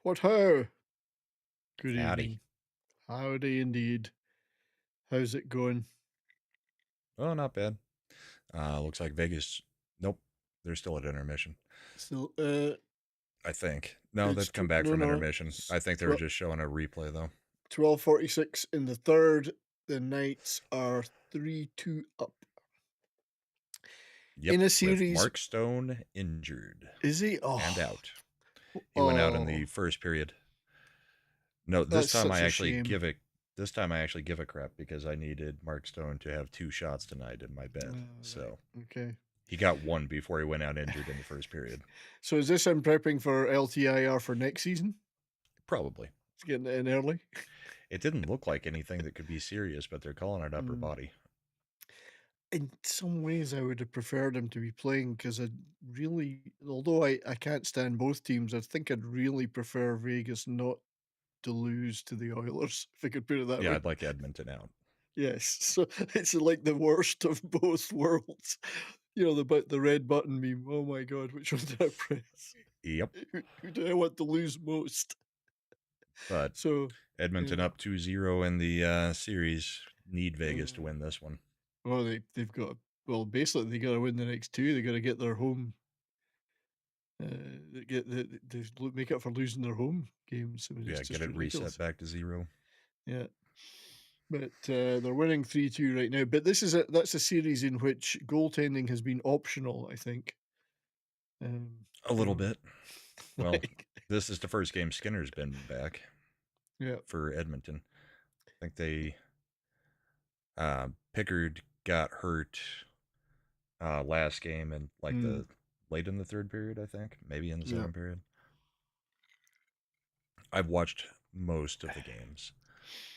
What ho! Good Howdy. evening. Howdy indeed. How's it going? Oh, not bad. Looks like Vegas. Nope, they're still at intermission. Still, I think. No, it's they've come back no, from no. intermission. It's I think they were just showing a replay though. 12:46 in the third. The Knights are 3-2 up Yep, in a with series. Mark Stone injured Is he? and Oh, out. He went out in the oh, first period. No, this that's time such I a actually shame. give it. This time I actually give a crap because I needed Mark Stone to have 2 shots tonight in my bet. Right. So Okay. he got one before he went out injured in the first period. So is this him prepping for LTIR for next season? Probably. It's getting it in early. It didn't look like anything that could be serious, but they're calling it upper body. In some ways, I would have preferred him to be playing because I really, although I can't stand both teams, I think I'd really prefer Vegas not to lose to the Oilers, if I could put it that Yeah, way. I'd like Edmonton out. Yes, so it's like the worst of both worlds. You know, the red button meme. Oh my god, which one did I press? Yep. Who do I want to lose most? But So, Edmonton yeah, up 2-0 in the series. Need Vegas to uh, win this one. well, they've got well, basically they got to win the next two. They got to get their home get make up for losing their home games. I mean, it's Yeah, get just it reset ridiculous. back to 0. Yeah, but they're winning 3-2 right now. But that's a series in which goaltending has been optional, I think. A You little know, bit. Well, like this is the first game Skinner's been back yeah, for Edmonton. I think they Pickard got hurt last game and like mm, the late in the third period, I think, maybe in the yeah. second period. I've watched most of the games,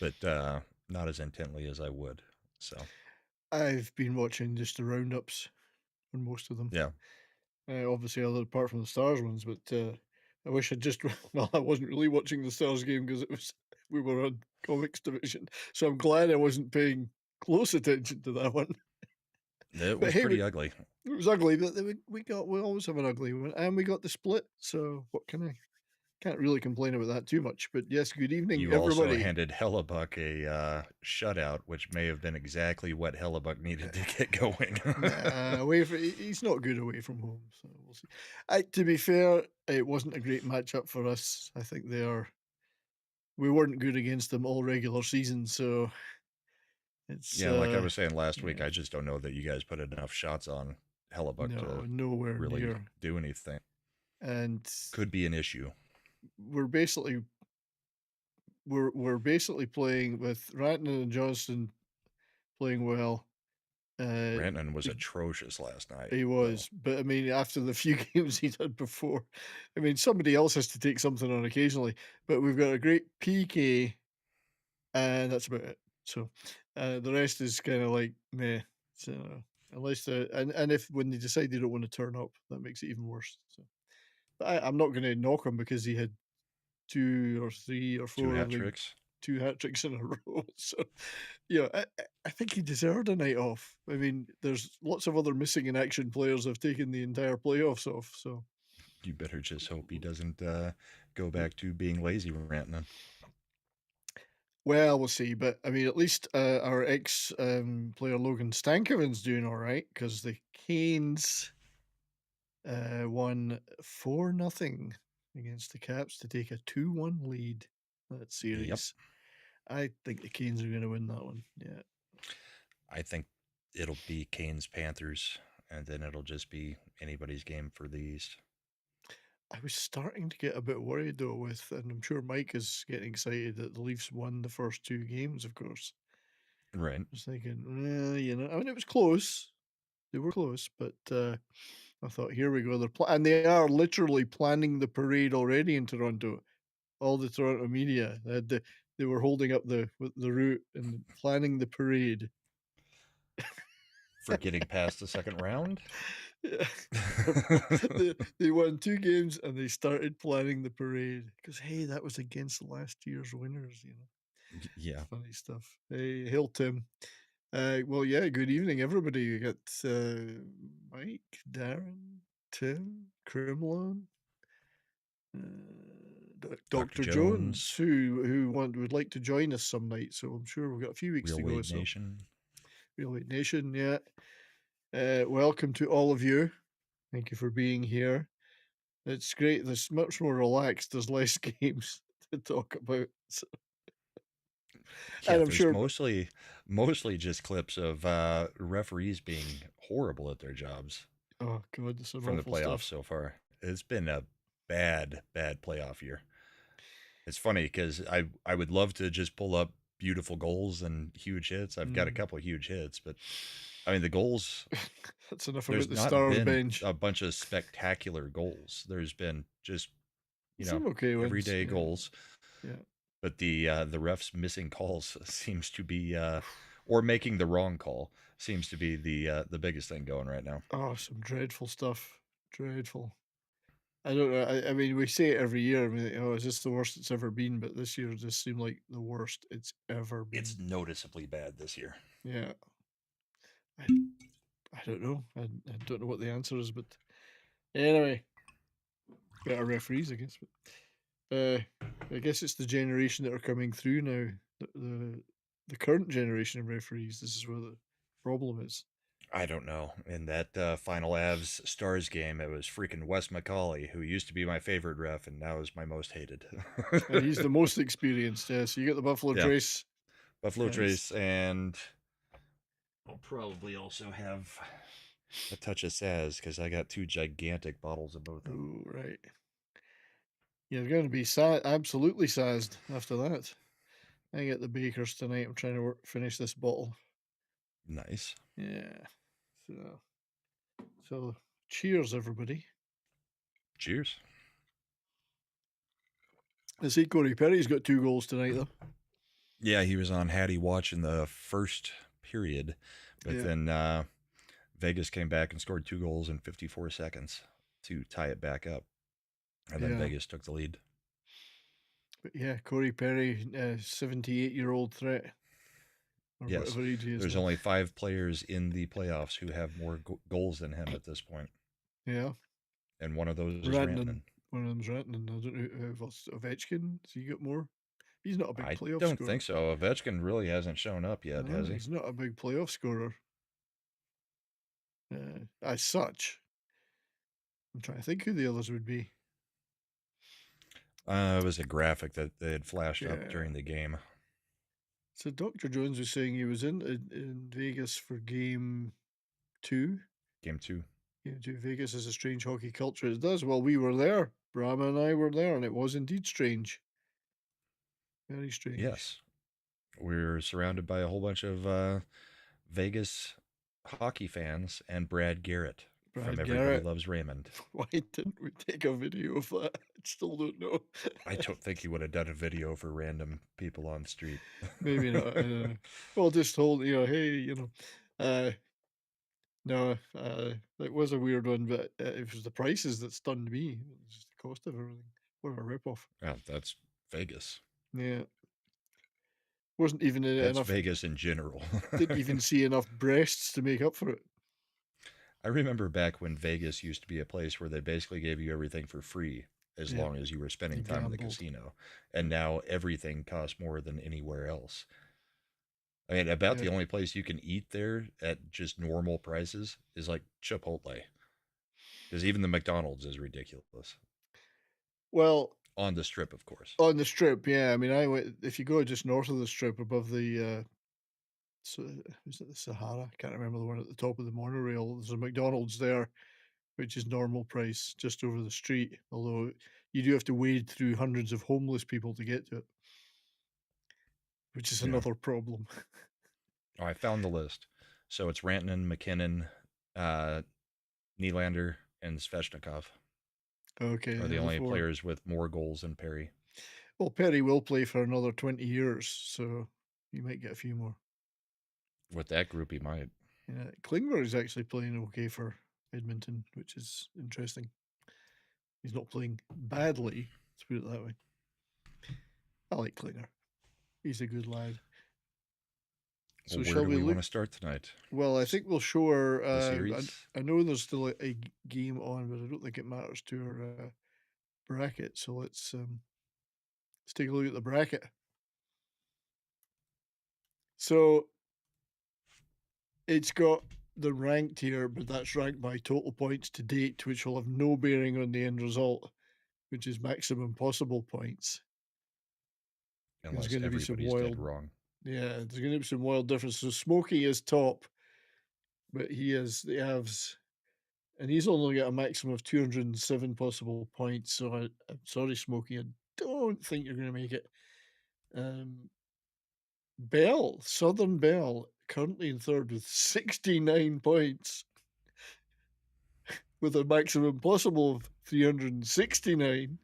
but not as intently as I would. So I've been watching just the roundups on most of them. yeah, Obviously, other apart from the Stars ones, but I wish I'd just well, I wasn't really watching the Stars game because it was we were on comics division, so I'm glad I wasn't paying close attention to that one. it But was hey, pretty ugly. it was ugly, but we always have an ugly one, and we got the split. So what can I? Can't really complain about that too much. But yes, good evening, You also everybody. handed Hellebuck a shutout, which may have been exactly what Hellebuck needed to get going. Nah, he's not good away from home, so we'll see. To be fair, it wasn't a great matchup for us. I think we weren't good against them all regular season, so it's Yeah, like I was saying last week, yeah, I just don't know that you guys put enough shots on Hellebuck no, to nowhere really near. do anything. And Could be an issue. we're basically we're basically playing with Ratton and Johnston playing well. Uh, Rantanen was atrocious last night, he though. was, but I mean, after the few games he'd had before, I mean, somebody else has to take something on occasionally. But we've got a great PK, and that's about it. So the rest is kind of like meh. So unless and if when they decide they don't want to turn up, that makes it even worse. So but I'm not going to knock him because he had 2 or 3 or 2 4 hat like tricks. 2 hat tricks in a row. So yeah, I think he deserved a night off. I mean, there's lots of other missing in action players have taken the entire playoffs off. So You better just hope he doesn't go back to being lazy, Rantanen. well, we'll see. But I mean, at least our ex player Logan Stankoven's doing all right because the Canes won 4-0 against the Caps to take a 2-1 lead that Yep. series. I think the Canes are going to win that one. Yeah. I think it'll be Canes Panthers, and then it'll just be anybody's game for the East. I was starting to get a bit worried though and I'm sure Mike is getting excited that the Leafs won the first 2 games, of course. Right. I was thinking, well, you know, I mean, it was close. They were close, but I thought, here we go. And they are literally planning the parade already in Toronto. All the Toronto media, they were holding up the route and planning the parade. For getting past the second round? Yeah. They won 2 games and they started planning the parade because hey, that was against last year's winners, you know. Yeah. Funny stuff. Hey, hail Tim. Well, yeah, good evening, everybody. You got Mike, Darren, Tim, Crimlon, Dr. Dr. Jones, Jones, would like to join us some night. So I'm sure we've got a few weeks Real to go. Wade So Nation. Real Weight Nation, yeah. Welcome to all of you. Thank you for being here. It's great. There's much more relaxed. There's less games to talk about. So, Yeah, and I'm there's sure. mostly just clips of referees being horrible at their jobs Oh God, some from the awful playoffs stuff. so far. It's been a bad playoff year. It's funny because I would love to just pull up beautiful goals and huge hits. I've got a Mm. couple of huge hits, but I mean the goals. That's enough about There's the not Stars been bench. a bunch of spectacular goals. There's been just Some okay ones. everyday Yeah, goals. yeah. But the refs missing calls seems to be or making the wrong call seems to be the biggest thing going right now. Oh, some dreadful stuff. Dreadful. I don't know. I mean, we say it every year. I mean, oh, is this the worst it's ever been? But this year just seemed like the worst it's ever It's been. noticeably bad this year. Yeah. I, I don't know. I don't know what the answer is, but anyway, better referees, I guess. But I guess it's the generation that are coming through now. The current generation of referees. This is where the problem is. I don't know. In that final Avs Stars game, it was freaking Wes McCauley, who used to be my favorite ref and now is my most hated. And he's the most experienced. Yeah, so you get the Buffalo Yeah, Trace. Buffalo He's Trace, and I'll probably also have a touch of Saz because I got two gigantic bottles of both of them. oh right. You're going to be absolutely sazzed after that. I get the Bakers tonight. I'm trying to finish this bottle. Nice. Yeah. So cheers, everybody. Cheers. I see Corey Perry's got 2 goals tonight, though. Yeah, he was on Hattie watch in the first period, but Yeah. then Vegas came back and scored 2 goals in 54 seconds to tie it back up. And then Yeah. Vegas took the lead. But yeah, Corey Perry, 78-year-old threat. Or Yes, whatever age he is there's now. only 5 players in the playoffs who have more goals than him at this point, Yeah. and one of those is Rantanen. Rantanen. One of them's Rantanen. I don't know if it's Ovechkin. Has he got more? He's not a big I playoff don't think scorer. so. Ovechkin really hasn't shown up yet, No, has he? he's not a big playoff scorer. As such. I'm trying to think who the others would be. It was a graphic that they had flashed up Yeah. during the game. So Dr. Jones was saying he was in Vegas for game 2. Game 2. Game 2. Vegas is a strange hockey culture. It does. Well, we were there. Brahma and I were there, and it was indeed strange. Very strange. Yes, we're surrounded by a whole bunch of Vegas hockey fans and Brad Garrett from Brad Everybody Garrett. Loves Raymond. Why didn't we take a video of that? I still don't know. I don't think he would have done a video for random people on the street. Maybe not. I don't know. Well, just told hey, no, it was a weird one, but it was the prices that stunned me. It was just the cost of everything. What a ripoff. Well, that's Vegas. Yeah, wasn't even That's enough. Vegas in general. Didn't even see enough breasts to make up for it. I remember back when Vegas used to be a place where they basically gave you everything for free as Yeah, long as you were spending you time in the gambled. casino. And now everything costs more than anywhere else. I mean, about Yeah. the only place you can eat there at just normal prices is like Chipotle. Because even the McDonald's is ridiculous. Well, On the strip, of course. on the strip, yeah. I mean, I went. If you go just north of the strip, above the so is it the Sahara? I can't remember the one at the top of the monorail. There's a McDonald's there, which is normal price just over the street. Although you do have to wade through hundreds of homeless people to get to it, which is Yeah. another problem. Oh, I found the list. So it's Rantanen, McKinnon, uh, Nylander, and Svechnikov Okay, are the the only 4. players with more goals than Perry. Well, Perry will play for another 20 years, so you might get a few more. With that group, he might. Yeah, Klingberg is actually playing okay for Edmonton, which is interesting. He's not playing badly, let's put it that way. I like Klinger. He's a good lad. So Well, where shall do we we want look? to start tonight? Well, I think we'll show our. The series? I know there's still a game on, but I don't think it matters to our bracket. So let's Let's take a look at the bracket. So it's got the ranked here, but that's ranked by total points to date, which will have no bearing on the end result, which is maximum possible points. There's Unless going to be some everybody's dead wild, wrong. yeah, there's going to be some wild differences. So Smokey is top, but he is the Avs, and he's only got a maximum of 207 possible points. So I'm sorry, Smokey, I don't think you're going to make it. Bell, Southern Bell, currently in third with 69 points, with a maximum possible of 369.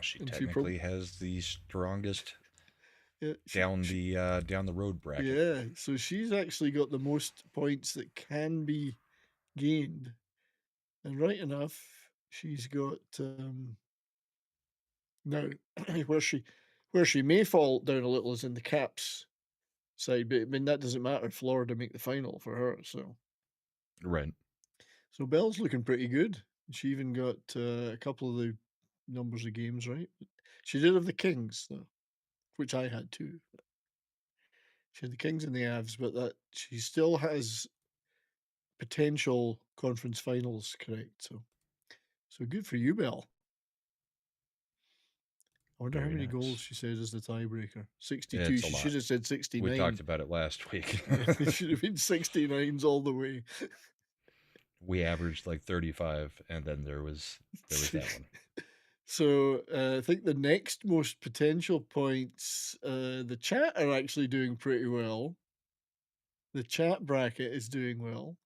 She And she probably, technically has the strongest yeah, down the road bracket. yeah, so she's actually got the most points that can be gained. And right enough, she's got now where she may fall down a little is in the Caps side, but I mean that doesn't matter. Florida make the final for her, Right. so Bell's looking pretty good. She even got a couple of the numbers of games right. She did have the Kings though, which I had too. She had the Kings and the Avs, but that she still has potential conference finals correct. So good for you, Bell. I wonder how Very many goals nice. she said is the tiebreaker. 62. It's a She lot. should have said We 69. talked about it last week. Yeah, it should have been 69s all the way. We averaged like 35, and then there was that one. So I think the next most potential points, the chat are actually doing pretty well. The chat bracket is doing well.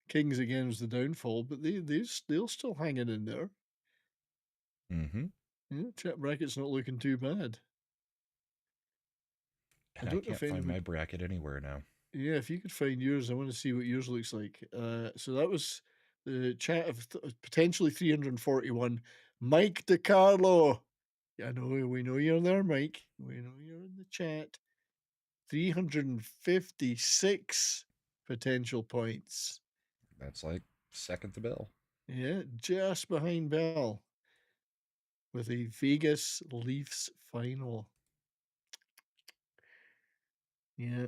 Kings again was the downfall, but they're still hanging in there. Mm-hmm. Yeah, chat bracket's not looking too bad. I And I don't know can't if find anybody. my bracket anywhere now. Yeah, if you could find yours, I want to see what yours looks like. So that was the chat of potentially 341. Mike DiCarlo. Yeah, I know we know you're there, Mike. We know you're in the chat. 356 potential points. That's like second to Bill. Yeah, just behind Bell with a Vegas Leafs final. Yeah.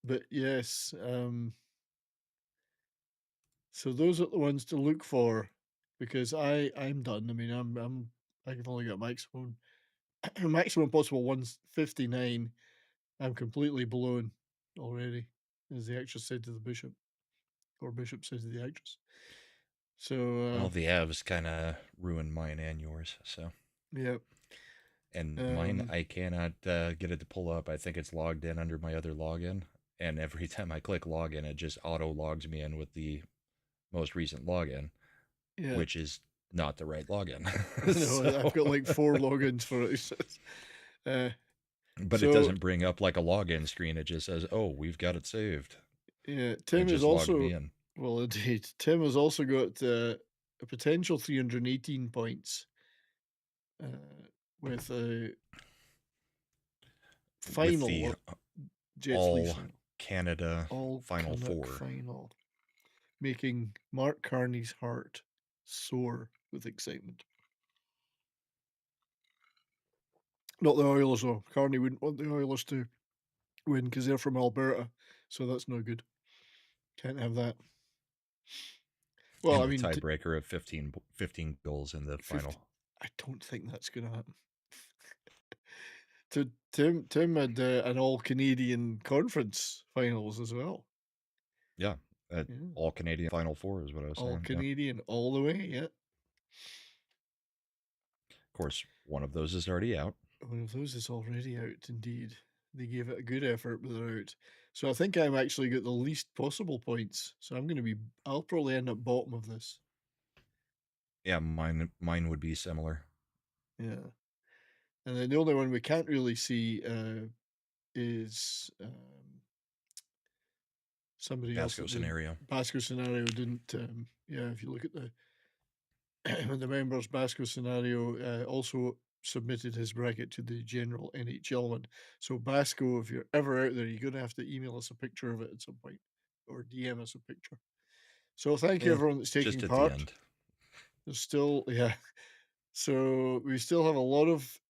But yes, so those are the ones to look for because I'm done. I mean, I've only got maximum maximum possible 159. I'm completely blown already, as the actress said to the bishop, or bishop said to the actress. Well, So the Avs kind of ruined mine and yours. So, yeah, and mine, um, I cannot get it to pull up. I think it's logged in under my other login, and every time I click login, it just auto logs me in with the most recent login, yeah. which is not the right login. No, I've got So, like 4 logins for it. uh, but it so doesn't bring up like a login screen. It just says, "Oh, we've got it saved." yeah, It Tim is just logged me also in. well, indeed. Tim has also got a potential 318 points with a With final the or Jets Leafs All final, Canada all Final Canuck Four. final, making Mark Carney's heart soar with excitement. Not the Oilers though. Carney wouldn't want the Oilers to win because they're from Alberta, so that's no good. Can't have that. Well, And I the mean, tiebreaker of 15 goals in the 50. final. I don't think that's going to happen. Tim had an all Canadian conference finals as well. Yeah. Yeah, All Canadian Final Four is what I was all saying. Yeah. Canadian all the way. Yeah, Of course, one of those is already out. one of those is already out. Indeed, they gave it a good effort, but they're out. So I think I'm actually got the least possible points. So I'm going to be. I'll probably end up bottom of this. Yeah, mine would be similar. Yeah, and then the only one we can't really see is somebody else Pasco that didn't. scenario. Basco scenario didn't. Yeah, if you look at the the members Basco scenario also submitted his bracket to the general NHL one. So Basco, if you're ever out there, you're going to have to email us a picture of it at some point or DM us a picture. So thank you Eh, everyone that's just taking at the part. end. There's still So we still have a lot of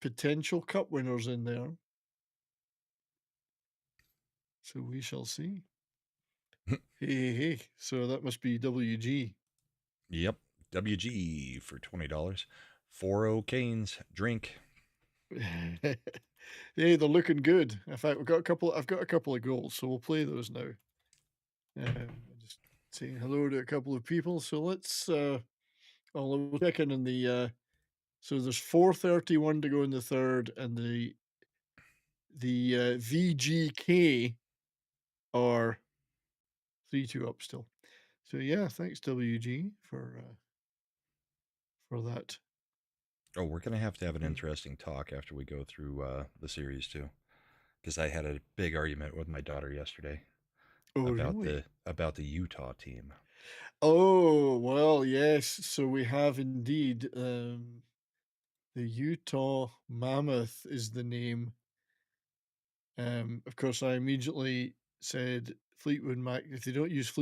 potential cup winners in there. So we shall see. Hey, hey, hey. So that must be WG. Yep. WG for $20. 4 canes. Drink. Hey, they're looking good. In fact, I've got a couple of goals, so we'll play those now. Just saying hello to a couple of people. So let's we'll check in the so there's 4:31 to go in the third, and the VGK are 3-2 up still. So yeah, thanks WG for that. Oh, we're going to have an Okay. interesting talk after we go through the series, too. Because I had a big argument with my daughter yesterday Oh really? about the Utah team. Oh well, yes. So we have indeed. The Utah Mammoth is the name. Of course, I immediately said Fleetwood Mac. If they don't use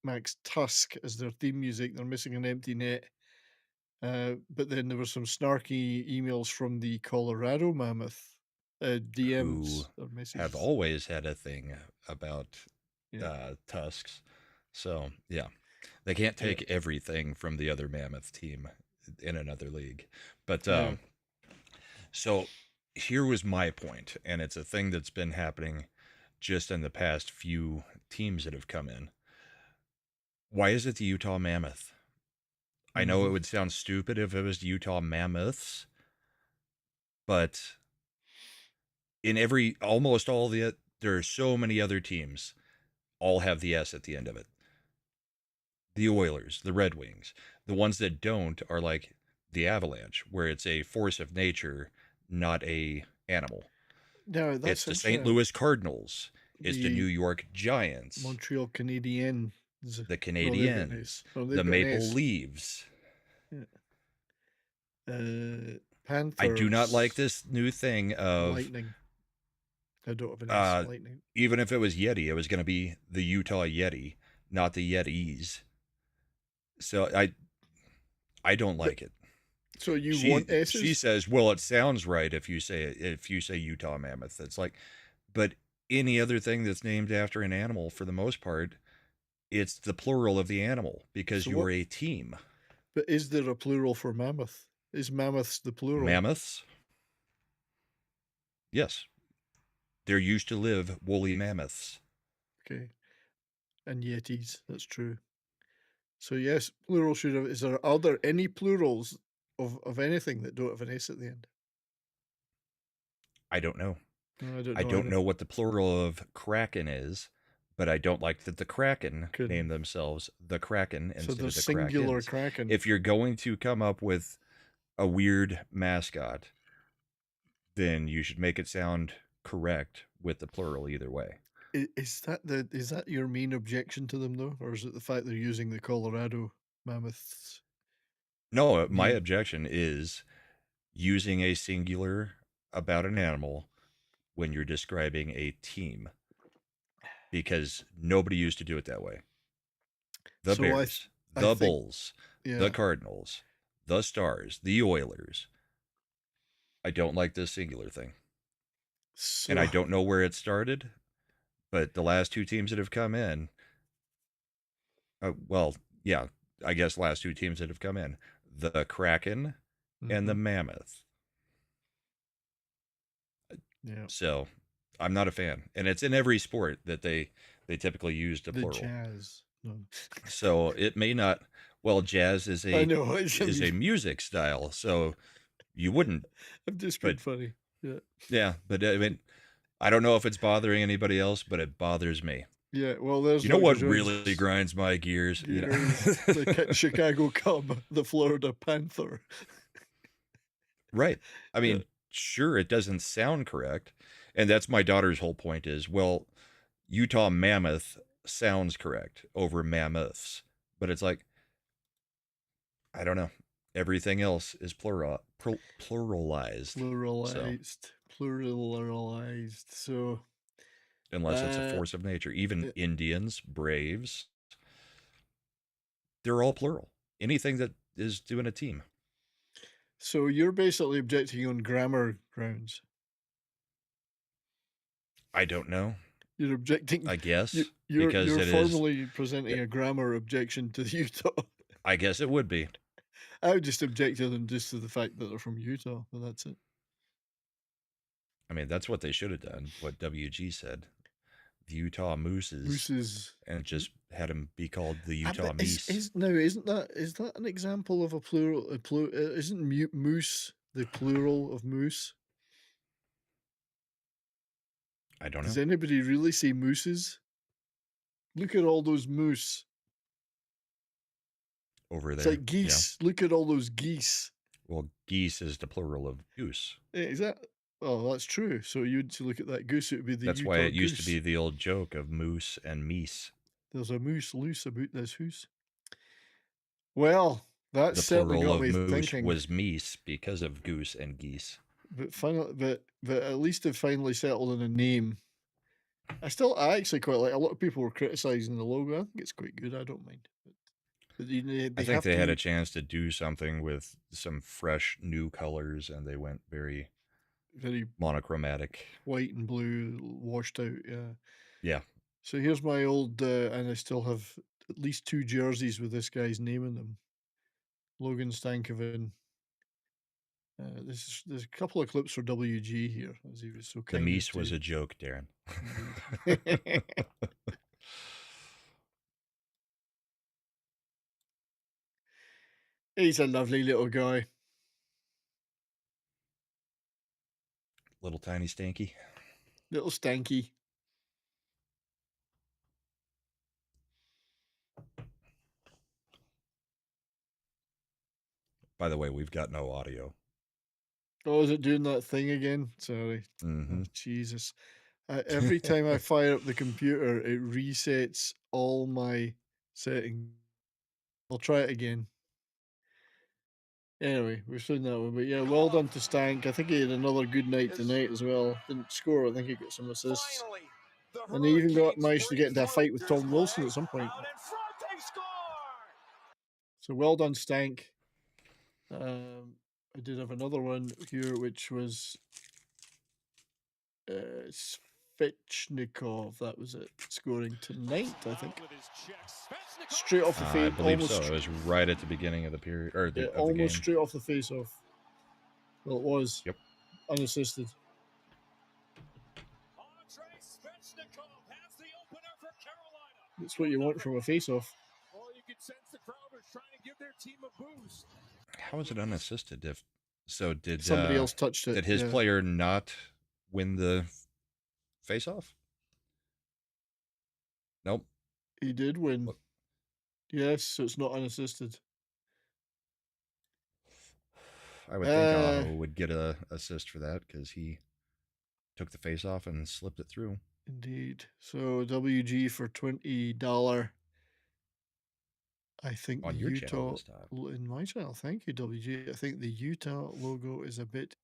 Mac's Tusk as their theme music, they're missing an empty net. But then there were some snarky emails from the Colorado Mammoth, Who DMs or have messages. always had a thing about Yeah, tusks. So, yeah, they can't yeah, take everything from the other mammoth team in another league. But yeah. so here was my point, and it's a thing that's been happening just in the past few teams that have come in. Why is it the Utah Mammoth? I know it Hmm. would sound stupid if it was the Utah Mammoths, but in every almost all the there are so many other teams all have the S at the end of it. The Oilers, the Red Wings. The ones that don't are like the Avalanche, where it's a force of nature, not a animal. No, It's that's the St. interesting. Louis Cardinals. It's the New The York Giants, Montreal Canadiens. the Well, they've got an S. Canadiens, Well, they've the got an Maple S. Leaves. Yeah. Uh, I do not like Panthers, this new thing of Lightning. I don't have an S. uh, Lightning. even if it was Yeti, it was going to be the Utah Yeti, not the Yetis. So I don't But like it. so you she want she S's? says, well, it sounds right if you say Utah Mammoth. It's like, but any other thing that's named after an animal, for the most part, it's the plural of the animal because So you're what? a team. But is there a plural for mammoth? Is mammoths the plural? Mammoths, yes, there used to live woolly mammoths. Okay, and yetis. That's true. So yes, plural should have. Are there any plurals of anything that don't have an S at the end? I don't know. No, I don't I know don't either. know what the plural of kraken is, but I don't like that the Kraken Couldn't. name themselves the Kraken So instead of there's the singular Krakens. kraken. If you're going to come up with a weird mascot, then you should make it sound correct with the plural either way. Is that your main objection to them though, or is it the fact they're using the Colorado mammoths No, my name? objection is using a singular about an animal when you're describing a team because nobody used to do it that way. The So Bears, I the think Bulls, the yeah. Cardinals, the Stars, the Oilers. I don't like this singular thing. And So I don't know where it started, but the last two teams that have come in, well, yeah, I guess last two teams that have come in, the Kraken and the mhm, Mammoth. yeah, So I'm not a fan, and it's in every sport that they typically use the the plural. jazz. No, So it may not. Well, jazz I know. I is mean, a music style, so you wouldn't. I'm just being But funny. Yeah, yeah, but I mean, I don't know if it's bothering anybody else, but it bothers me. yeah. Well, there's You know Doctor what really Jones. grinds my gears? You Gears, the know, Chicago Cub, the Florida Panther. right? I Yeah. mean, sure, it doesn't sound correct, and that's my daughter's whole point. Is well, Utah Mammoth sounds correct over mammoths, but it's like I don't know. Everything else is pluralized. So Pluralized. So, unless it's a uh, force of nature, even uh, Indians, Braves, they're all plural. Anything that is doing a team. So you're basically objecting on grammar grounds. I don't know. You're objecting. I guess because You're it is. formally presenting a grammar objection to Utah. I guess it would be. I would just object to them just to the fact that they're from Utah, but that's it. I mean, that's what they should have done. What WG said, the Utah Mooses, Mooses, and just had them be called the Utah Meese. Isn't that an example of a plural? Isn't moose the plural of moose? I don't know. Does anybody really say mooses? Look at all those moose Over there. It's like geese. Yeah. Look at all those geese. Well, geese is the plural of goose. Is that? Oh, that's true. So you'd look at that goose, it would be the That's Utah why it used goose. to be the old joke of moose and meese. There's a moose loose about this hoose. Well, that certainly got me thinking. Was meese because of goose and geese. But finally, but at least they've finally settled on a name. I actually quite like. A lot of people were criticizing the logo. I think it's quite good. I don't mind. But I think they had a chance to do something with some fresh new colors, and they went very monochromatic, white and blue, washed out. Yeah. Yeah. So here's my old, and I still have at least 2 jerseys with this guy's name in them. Logan Stankoven. There's a couple of clips for WG here, as he was so kind. The Meese was a joke, Darren. He's a lovely little guy. Little tiny stanky. Little stanky. By the way, we've got no audio. Oh, is it doing that thing again? Sorry. Mm-hmm. Oh, Jesus. Every time I fire up the computer, it resets all my settings. I'll try it again. Anyway, we've seen that one. But yeah, well done to Stank. I think he had another good night tonight as well. Didn't score. I think he got some assists. And he even managed to get into a fight with Tom Wilson at some point. So well done, Stank. I did have another one here, which was Svechnikov. That was it. Scoring tonight, I think. Straight off the face. I believe so. It was right at the beginning of the period, or the almost game. Straight off the face off. Well, it was. Yep. Unassisted. That's what you want from a face-off. How was it unassisted? Did somebody else touched it? Did his player not win the face-off? Nope. He did win. What? Yes, so it's not unassisted. I would think Aho would get an assist for that because he took the face-off and slipped it through. Indeed. So WG for $20. I think on the your Utah channel this time. In my channel. Thank you, WG. I think the Utah logo is a bit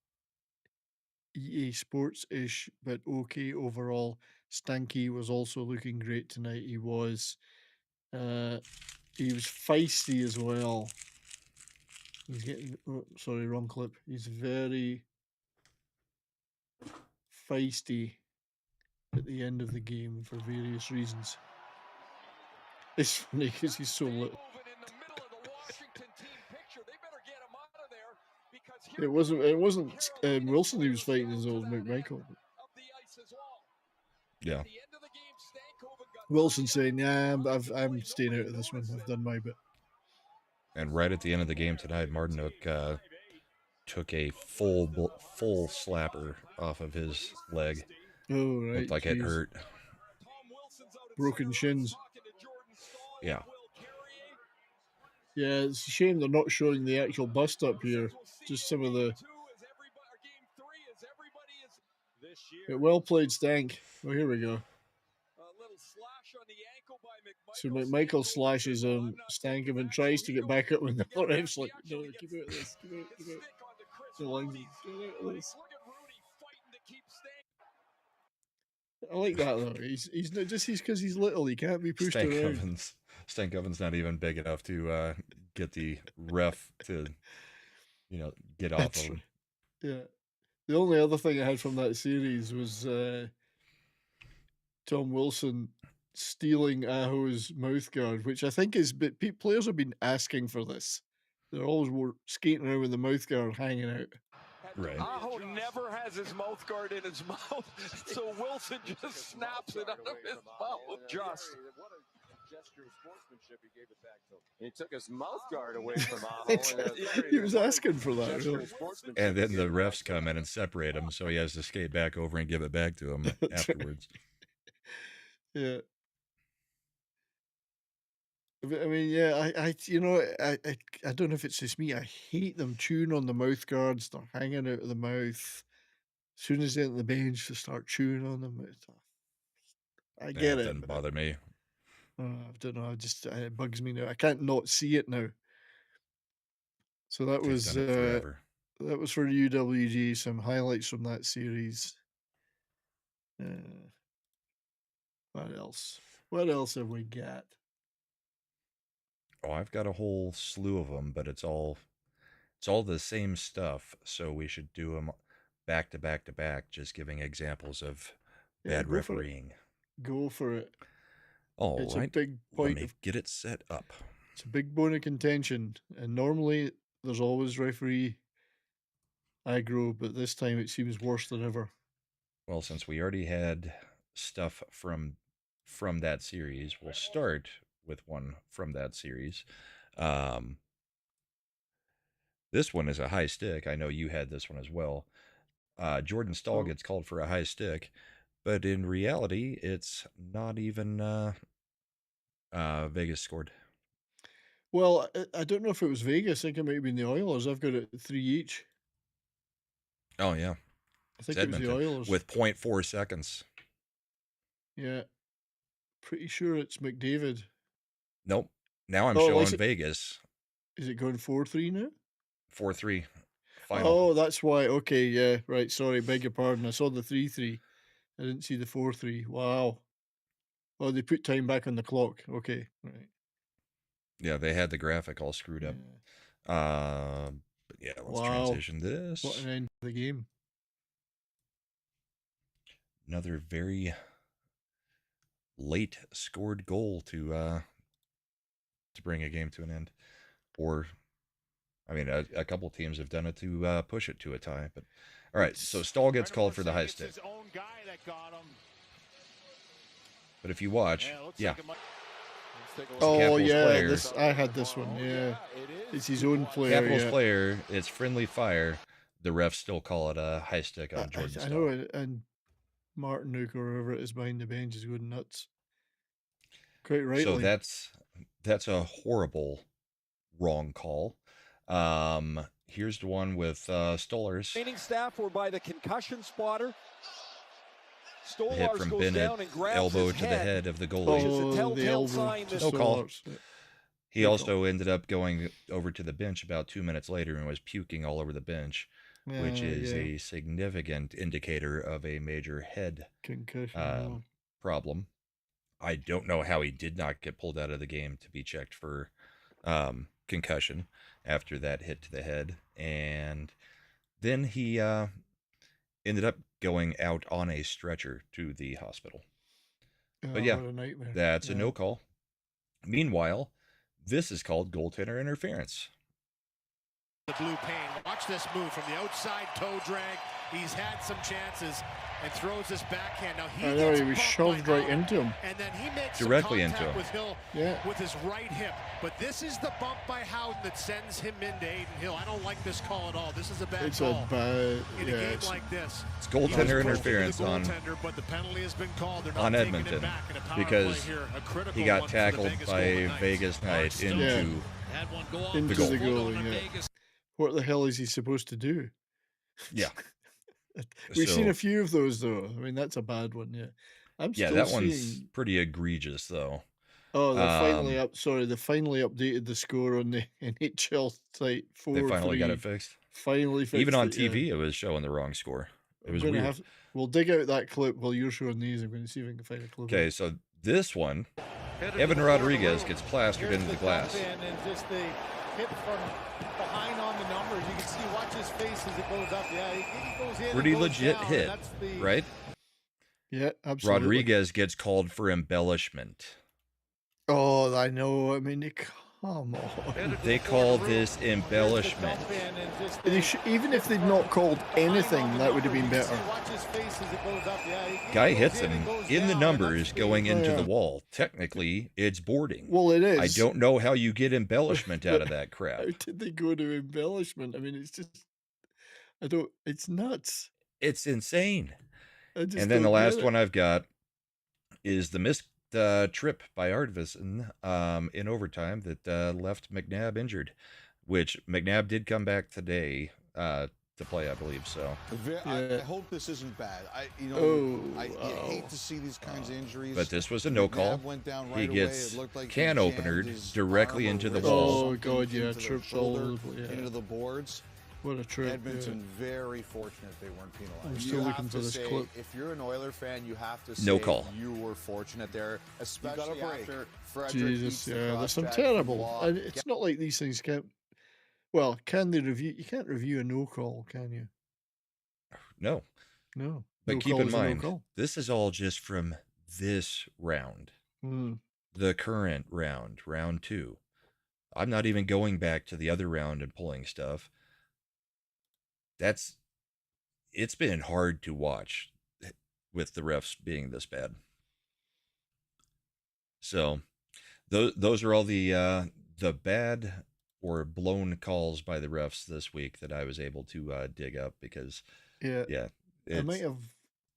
EA Sports-ish, but okay overall. Stanky was also looking great tonight. He was feisty as well. He's getting sorry, wrong clip. He's very feisty at the end of the game for various reasons. It's funny because he's so little. It wasn't Wilson he was fighting as old McMichael. Yeah. Wilson saying, "Yeah, I'm staying out of this one. I've done my bit." And right at the end of the game tonight, Martinook took a full slapper off of his leg. Oh, right. Looked like it hurt. Broken shins. Yeah. Yeah, it's a shame they're not showing the actual bust up here. Just some of the. Well played, Stank. Oh, here we go. So McMichael slashes him. Stankoven tries to get back up when the ref's like, "No, keep out of this. Keep out. Get out of this." I like that though. He's not just because he's little. He can't be pushed around. Stankoven's not even big enough to get the ref to get off That's of him. yeah. The only other thing I had from that series was Tom Wilson stealing Aho's mouthguard, which I think is, but players have been asking for this. They're always skating around with the mouthguard hanging out. Right. Aho never has his mouth guard in his mouth, so Wilson just snaps it out of his mouth. Just. What a gesture of sportsmanship he gave it back to him. He took his mouth guard away from Aho. He was asking for that. Really. And then the refs come in and separate him, so he has to skate back over and give it back to him afterwards. Yeah. I mean, yeah, I don't know if it's just me. I hate them chewing on the mouth guards. They're hanging out of the mouth. As soon as they're on the bench, they start chewing on them. I get it. Doesn't bother me. I don't know. It bugs me now. I can't not see it now. So that was forever. That was for UWG. Some highlights from that series. What else? What else have we got? Oh, I've got a whole slew of them, but it's all the same stuff. So we should do them back to back to back, just giving examples of bad refereeing. Go for it. All it's right. a big point. Let me get it set up. It's a big bone of contention, and normally there's always referee aggro, but this time it seems worse than ever. Well, since we already had stuff from that series, we'll start with one from that series. This one is a high stick. I know you had this one as well. Jordan Stahl gets called for a high stick, but in reality, it's not even Vegas scored. Well, I don't know if it was Vegas. I think it might have been the Oilers. I've got it 3 each. Oh, yeah. I think it was the Oilers. With 0.4 seconds. Yeah. Pretty sure it's McDavid. Nope. Now I'm showing Vegas. Is it going 4-3 now? 4-3. Final. Oh, that's why. Okay, yeah. Right. Sorry. Beg your pardon. I saw the 3-3. I didn't see the 4-3. Wow. Oh, they put time back on the clock. Okay. Right. Yeah, they had the graphic all screwed up. But yeah, let's transition this. What an end to the game. Another very late scored goal to bring a game to an end. Or, I mean, a couple teams have done it to push it to a tie. But all right, so Stahl gets called for the high stick. But if you watch, yeah. Oh, yeah, I had this one, yeah. It's his own player, Capitals player, it's friendly fire. The refs still call it a high stick on Jordan Stahl. I know it, and Martinook or whoever it is behind the bench is going nuts. Quite rightly. So that's a horrible wrong call. Here's the one with Stolarz. Training staff were by the concussion spotter. The hit from Bennett, elbow to the head of the goalie. Oh, the elbow. No call. He also ended up going over to the bench about 2 minutes later and was puking all over the bench, which is a significant indicator of a major head concussion problem. I don't know how he did not get pulled out of the game to be checked for concussion after that hit to the head. And then he ended up going out on a stretcher to the hospital. But yeah, that's a no call. Meanwhile, this is called goaltender interference. The blue paint. Watch this move from the outside toe drag. He's had some chances and throws this backhand. Now he was shoved right into him. And then he makes directly into him with Hill with his right hip. But this is the bump by Howden that sends him into Aiden Hill. I don't like this call at all. This is a bad call. In a game like this. It's goaltender interference on but the penalty has been called. On Edmonton because he got tackled by Vegas Knight into the goal. What the hell is he supposed to do? Yeah. We've seen a few of those, though. I mean, that's a bad one, that one's pretty egregious, though. Oh, they finally updated the score on the NHL site. They finally got it fixed. Finally fixed Even on it, TV, it was showing the wrong score. It was weird. We'll dig out that clip while you're showing these. I'm going to see if I can find a clip. Okay, so this one, Evan Rodriguez gets plastered into the glass. hit from behind on the numbers. You can see, watch his face as it goes up. Yeah, he goes in. Pretty and goes legit down, hit, right? Yeah, absolutely. Rodriguez gets called for embellishment. Oh, I know. I mean, come on. They call this embellishment. Even if they'd not called anything, that would have been better. Guy hits him in the numbers going into the wall. Technically, it's boarding. Well, it is. I don't know how you get embellishment out of that crap. How did they go to embellishment? I mean, it's just, it's nuts. It's insane. And then the last one I've got is the missed trip by Arvidsson in overtime that left McNabb injured, which McNabb did come back today to play, I believe. So I hope this isn't bad. You hate to see these kinds of injuries. But this was a no call. Went down He right gets away. It like can openered directly into the wall. wall. Oh god, yeah, tripped all into the boards. What a trip. Edmonton very fortunate they weren't penalized. I'm still looking for this clip. If you're an Oiler fan, you have to say no call. You were fortunate there, especially after Frederick Jesus, yeah, there's some terrible. And it's not like these things can't. Well, can they review? You can't review a no call, can you? No. No. But no keep in mind, no this is all just from this round. The current round, round 2. I'm not even going back to the other round and pulling stuff. It's been hard to watch with the refs being this bad. So those are all the bad or blown calls by the refs this week that I was able to dig up because I might have.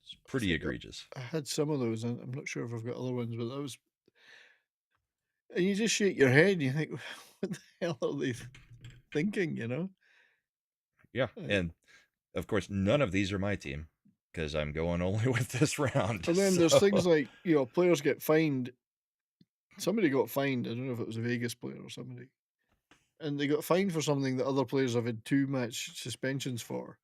It's pretty egregious. I had some of those, and I'm not sure if I've got other ones, but that was. And you just shake your head and you think, what the hell are they thinking, you know? Yeah, and of course, none of these are my team because I'm going only with this round. And then there's things like, players get fined. Somebody got fined. I don't know if it was a Vegas player or somebody. And they got fined for something that other players have had 2-match suspensions for.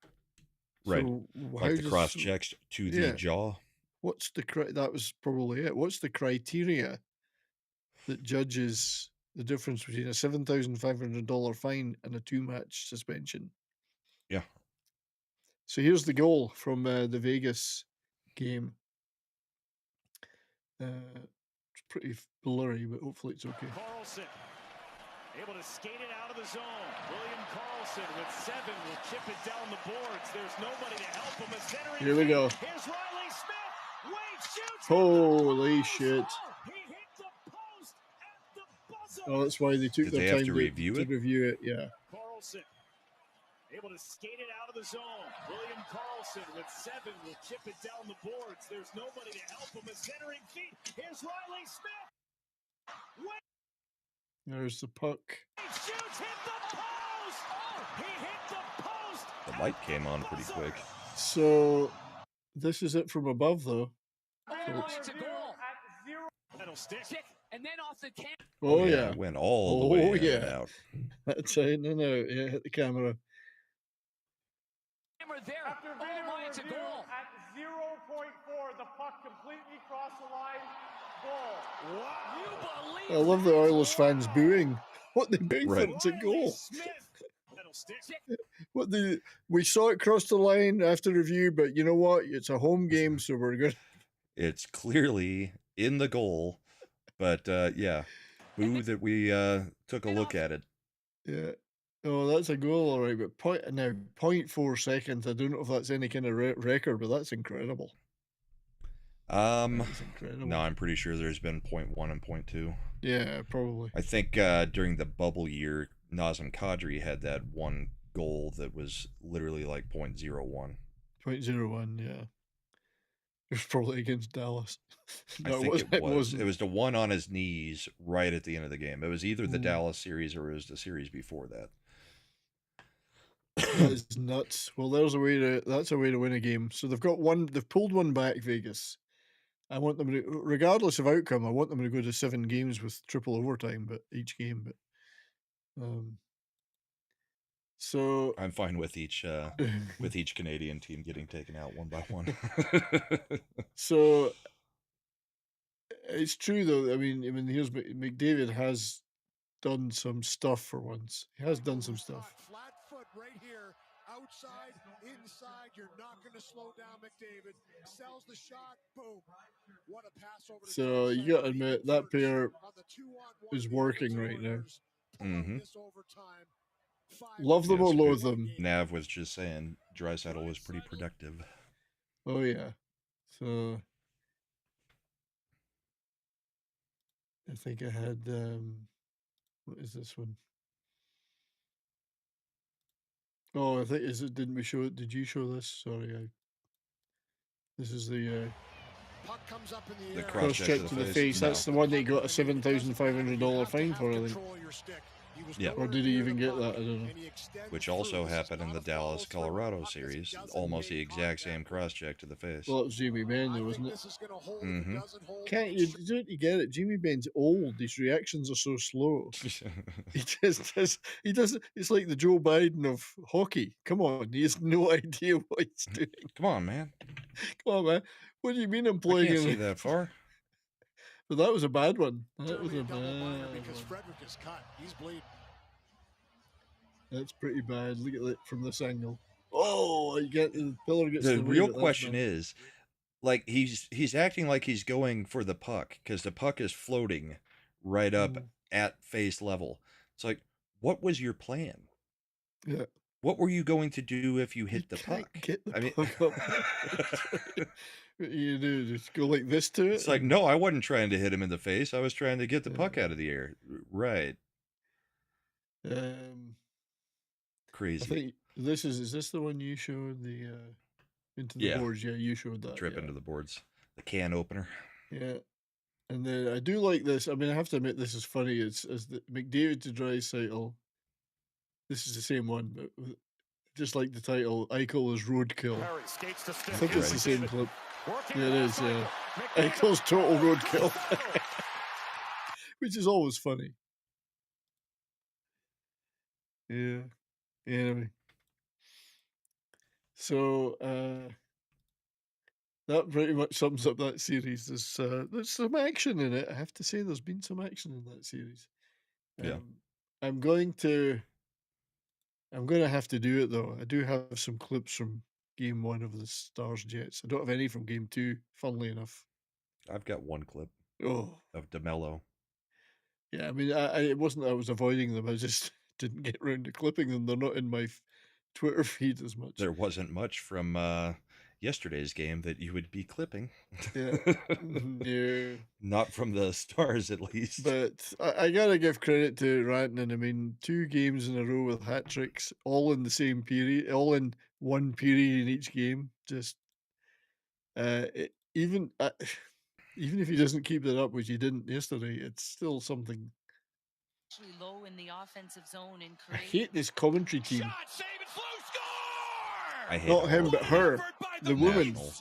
Right. So like the cross checks to the jaw. What's that was probably it. What's the criteria that judges the difference between a $7,500 fine and a 2-match suspension? Yeah. So here's the goal from the Vegas game. It's pretty blurry, but hopefully it's okay. Carlson able to skate it out of the zone. William Carlson with 7 will chip it down the boards. There's nobody to help him. A centering. Here we go. Here's Riley Smith. Wade shoots. Holy shit. He hit the post at the buzzer. Oh, that's why they took their time to review it. Yeah. Carlson able to skate it out of the zone. William Carlson with 7 will chip it down the boards. There's nobody to help him. A centering feet. Here's Riley Smith. Wade. There's the puck. Shoots, hit the post. Oh, he hit the post. The light came on pretty quick. So this is it from above, though. It's a goal. That'll stick. And then off the camera. Oh yeah, it went all the way in and out. That's it. No, yeah, hit the camera. There. After it's a goal. At 0.4, the puck completely crossed the line. Goal. Wow. I love the Oilers fans booing. What they booing for? It's a goal. We saw it cross the line after review, but you know what? It's a home game, so we're good. It's clearly in the goal, but boo that we took a look at it. Yeah. Oh, that's a goal, all right. But 0.4 seconds. I don't know if that's any kind of record, but that's incredible. That's incredible. No, I'm pretty sure there's been 0.1 and 0.2. Yeah, probably. I think during the bubble year, Nazem Kadri had that one goal that was literally like 0.01. 0.01, yeah. It was probably against Dallas. No, I think it was. It was the one on his knees right at the end of the game. It was either the Dallas series or it was the series before that. That is nuts. Well, that's a way to win a game. So they've pulled one back, Vegas. I want them to, regardless of outcome, I want them to go to 7 games with triple overtime, but each game. But so I'm fine with each Canadian team getting taken out one by one. So it's true though. I mean, here's McDavid has done some stuff for once. He has done some stuff. Flat foot right here. Outside, inside, you're not going to slow down McDavid. Sells the shot, boom. What a pass over to So you got to admit, that pair is working right now. Mm-hmm. Love them or loathe them. Nav was just saying Draisaitl was pretty productive. Oh, yeah. So I think I had, what is this one? Oh, I think, didn't we show it? Did you show this? Sorry, this is the puck comes up in the cross check to the face. No. That's the one they got a $7,500 fine for, I think. Yeah. Or did he even get that? I don't know. Which also happened in the Dallas-Colorado series. Almost the exact same cross-check to the face. Well, it was Jamie Benn, though, wasn't it? Mm-hmm. Don't you get it? Jamie Benn's old. His reactions are so slow. He doesn't. It's like the Joe Biden of hockey. Come on, he has no idea what he's doing. Come on, man. Come on, man. What do you mean I'm playing? I can't see that far. But that was a bad one. That was a bad one. Because Frederick is cut. He's bleeding. That's pretty bad. Look at it from this angle. Oh, the pillar gets the real question is, like, he's acting like he's going for the puck because the puck is floating right up at face level. It's like, what was your plan? Yeah. What were you going to do if you hit the puck? Get the puck up. What you do? Just go like this to it? It's like, no, I wasn't trying to hit him in the face. I was trying to get the puck out of the air. Right. Crazy. I think is this the one you showed, the into the boards? Yeah, you showed that. Trip into the boards. The can opener. Yeah. And then I do like this. I mean, I have to admit this is funny. It's as the McDavid to Draisaitl. This is the same one, but just like the title, Eichel is roadkill. I think it's the same clip. Yeah, it is, yeah. Eichel's total roadkill. Which is always funny. Yeah. Anyway. So that pretty much sums up that series. There's some action in it. I have to say there's been some action in that series. Yeah. I'm going to have to do it though. I do have some clips from Game 1 of the Stars Jets. I don't have any from Game 2, funnily enough. I've got one clip of DeMello. Yeah, I mean, it wasn't that I was avoiding them. I just didn't get around to clipping them. They're not in my Twitter feed as much. There wasn't much from yesterday's game that you would be clipping. Yeah. No. Not from the Stars, at least. But I got to give credit to Rantanen. I mean, 2 games in a row with hat tricks, all in the same period, all in one period in each game. Just even if he doesn't keep that up, which he didn't yesterday, it's still something. Low in the offensive zone and I hate this commentary team. I hate not him, but her. The woman. National.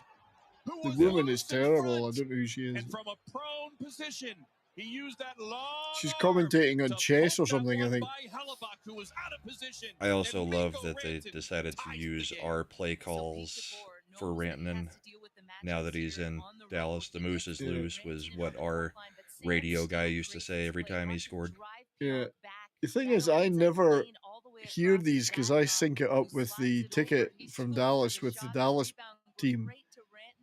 The woman is terrible. I don't know who she is. And from a prone position, he used that long She's commentating on chess or something, I think. I also love that they decided to use our play calls for Rantanen. Now that he's in Dallas, the Moose is loose was what our radio guy used to say every time he scored. Yeah. The thing is, I never hear these because I sync it up with the ticket from Dallas with the Dallas team.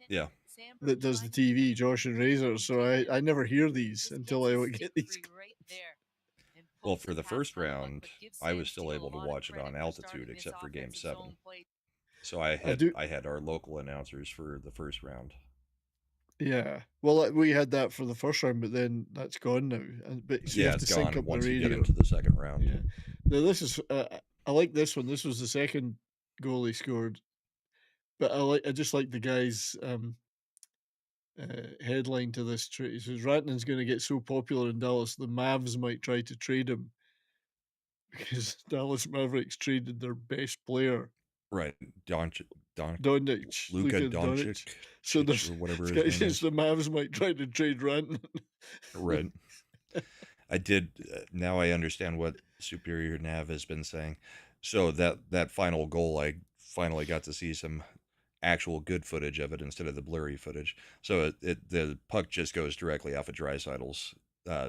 Yeah. That does the TV, Josh and Razor. So I never hear these until I get these. Well, for the first round, I was still able to watch it on altitude except for Game 7. So I had our local announcers for the first round. Yeah, well, we had that for the first round, but then that's gone now. But so you have to sync up once the radio. You get into the second round. Yeah, now this is I like this one. This was the second goal he scored, but I just like the guy's headline to this. He says Rantanen's going to get so popular in Dallas, the Mavs might try to trade him because Dallas Mavericks traded their best player. Right, Doncic, Luka Doncic, so there's whatever guy his name says is. the Mavs might try to trade Rantanen. Right. I did. Now I understand what Superior Nav has been saying. So that final goal, I finally got to see some actual good footage of it instead of the blurry footage. So the puck just goes directly off of Draisaitl's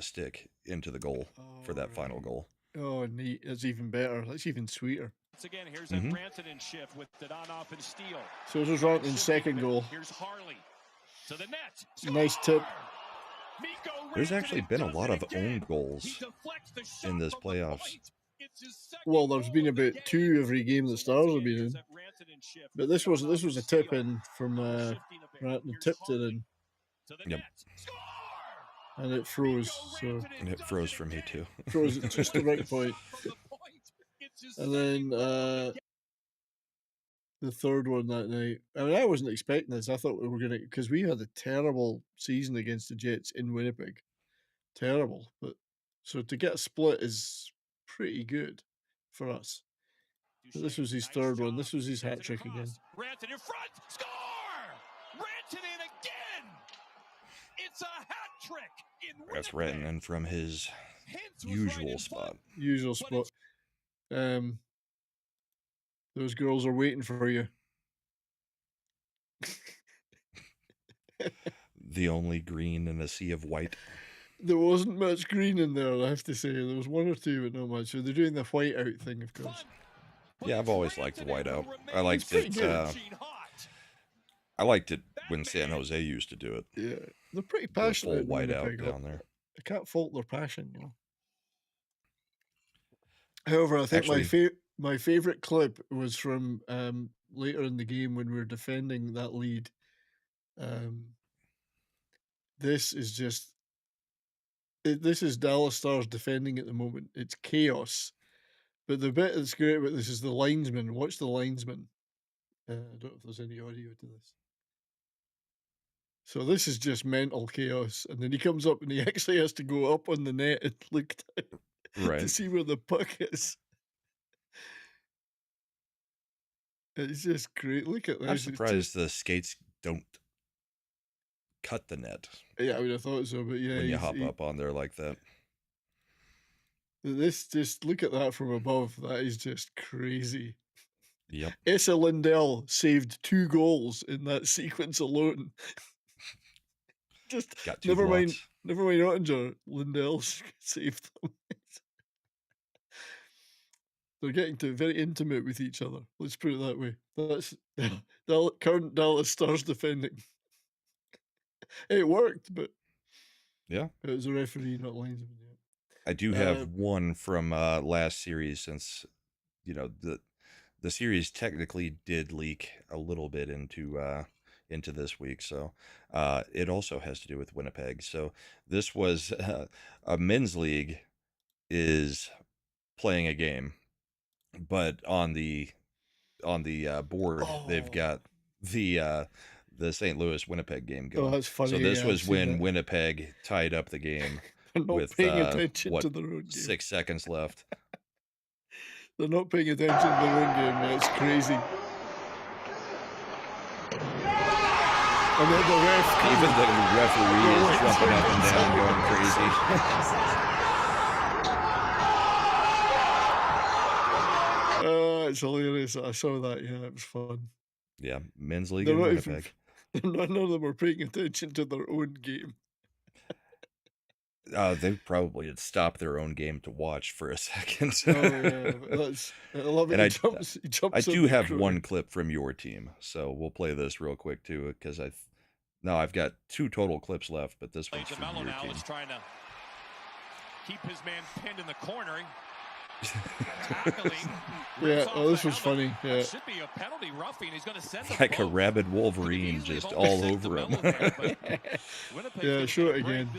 stick into the goal for that final goal. Oh, neat. That's even better. That's even sweeter. Once again, here's a Rantanen shift with the on-off and steal. So this was Rantanen's second goal. Here's Harley to the net. Nice tip. There's actually been a lot of own goals in this playoffs. Well, there's been about 2 every game the Stars have been in. But this was a tip in from Rantanen, tipped it in. Yep. And it froze. So and it froze for me too. Froze at just the right point. And then the third one that night. I mean, I wasn't expecting this. I thought we were gonna, because we had a terrible season against the Jets in Winnipeg. Terrible. But so to get a split is pretty good for us. But this was his third one. This was his hat trick again. Rantanen in front, score! Rantanen again! It's a hat trick in Winnipeg. That's Rantanen from his usual spot. Usual spot. Those girls are waiting for you. The only green in a sea of white. There wasn't much green in there, I have to say. There was 1 or 2, but not much. So they're doing the white out thing, of course. Yeah, I've always liked the white out. I liked it. I liked it when San Jose used to do it. Yeah, they're pretty passionate. Full white out down there. I can't fault their passion, you know. However, I think my favorite clip was from later in the game when we were defending that lead. This is just this is Dallas Stars defending at the moment. It's chaos. But the bit that's great about this is the linesman. Watch the linesman. I don't know if there's any audio to this. So this is just mental chaos. And then he comes up and he actually has to go up on the net and look down to see where the puck is. It's just great. Look at this. I'm surprised the skates don't cut the net. Yeah, I would have thought so, but yeah. When you hop up on there like that. This, just look at that from above. That is just crazy. Yep. Esa Lindell saved 2 goals in that sequence alone. Just got 2 never blocks. mind Ottinger. Lindell saved them. They're getting very intimate with each other. Let's put it that way. That's current Dallas Stars defending. It worked, but yeah, it was a referee, not linesman. Yeah. I do have one from last series, since the series technically did leak a little bit into this week, so it also has to do with Winnipeg. So this was a men's league is playing a game, but on the board they've got the St. Louis Winnipeg game going. Oh, that's funny. So this was when Winnipeg tied up the game. They're not with paying attention to their own game. 6 seconds left. They're not paying attention to their own game. Man. It's crazy. And then the ref, even the referee is jumping up and down, going crazy. It's hilarious. I saw that. Yeah, it was fun. Yeah, men's league in Winnipeg. None of them are paying attention to their own game. They probably had stopped their own game to watch for a second. Oh, yeah. I love it. And He jumps I do have one clip from your team, so we'll play this real quick too, because I've got 2 total clips left, but this one's from your team. Is trying to keep his man pinned in the corner. Yeah, this was funny. Yeah. Should be a penalty roughing. He's going to send like a rabid Wolverine just all over him. Yeah, show it again.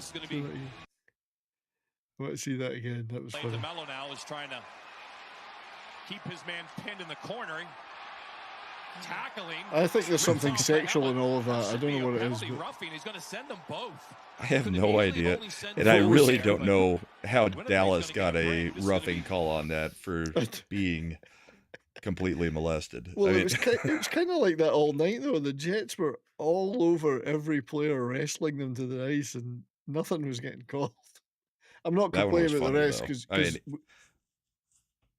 I want to see that again. That was funny. DeMello now is trying to keep his man pinned in the corner. Tackling. I think there's something sexual in all of that. I don't know what it is. He's going to send them both. I have no idea, and I really don't know how Dallas got a roughing call on that for being completely molested. Well, it was kind of like that all night, though. The Jets were all over every player, wrestling them to the ice, and nothing was getting called. I'm not complaining about the rest, because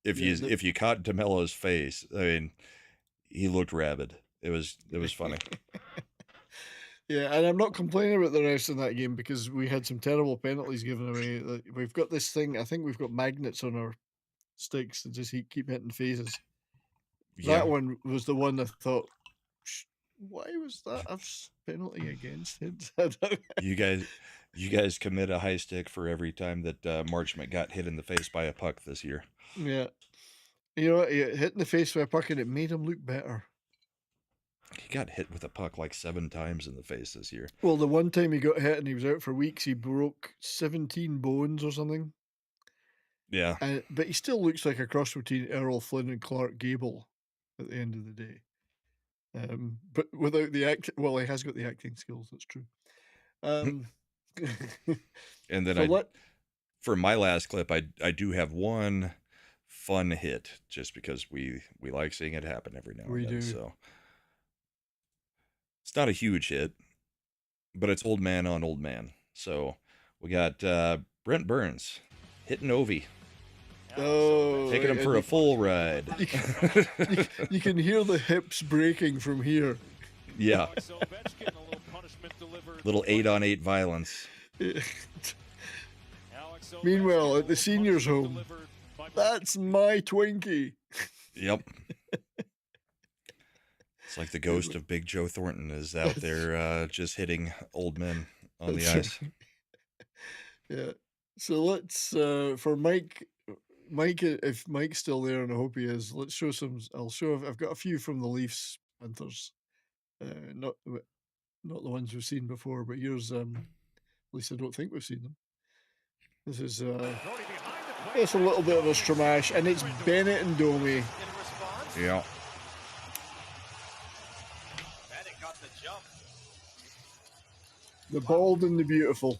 if you caught DeMello's face, I mean, he looked rabid. It was funny. Yeah, and I'm not complaining about the refs in that game because we had some terrible penalties given away. We've got this thing. I think we've got magnets on our sticks that just keep hitting faces. Yeah. That one was the one I thought, why was that a penalty against it? You guys commit a high stick for every time that Marchment got hit in the face by a puck this year. Yeah. You know what? He hit in the face by a puck and it made him look better. He got hit with a puck like 7 times in the face this year. Well, the one time he got hit and he was out for weeks, he broke 17 bones or something. Yeah. But he still looks like a cross between Errol Flynn and Clark Gable at the end of the day. But without the act, well, he has got the acting skills. That's true. And then for my last clip, I do have one fun hit just because we like seeing it happen every now and then. So it's not a huge hit, but it's old man on old man. So we got Brent Burns hitting Ovi. Oh, taking him for a full ride. You can hear the hips breaking from here. Yeah. Little 8-on-8 violence. Meanwhile, at the seniors' home, that's my Twinkie. Yep. It's like the ghost of Big Joe Thornton is out there just hitting old men on the ice. Yeah. So let's, for Mike, if Mike's still there, and I hope he is, let's show some. I've got a few from the Leafs Panthers. Not the ones we've seen before, but here's, at least I don't think we've seen them. This is, it's a little bit of a stramash, and it's Bennett and Domi. Yeah. The Bald and the Beautiful.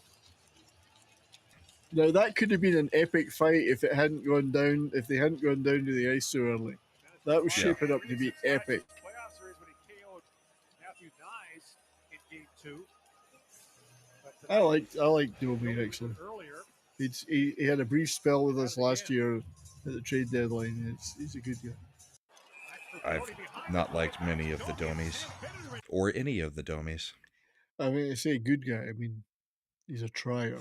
Now that could have been an epic fight if it hadn't gone down. If they hadn't gone down to the ice so early, that was shaping up to be epic. I like Domi actually. He had a brief spell with us last year at the trade deadline. He's a good guy. I've not liked many of the Domies, or any of the Domies. I mean, I say good guy. I mean, he's a trier.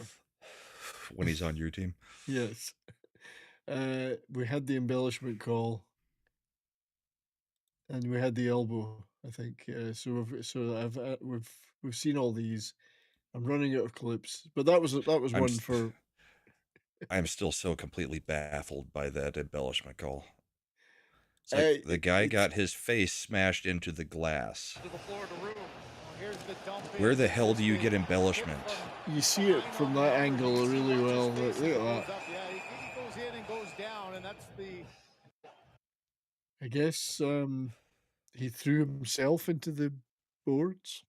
When he's on your team. Yes. We had the embellishment call, and we had the elbow. I think we've seen all these. I'm running out of clips, but that was one for. I'm still so completely baffled by that embellishment call. It's like the guy got his face smashed into the glass. Where the hell do you get embellishment? You see it from that angle really well. Look at that. He goes in and goes down, and that's the. I guess he threw himself into the boards.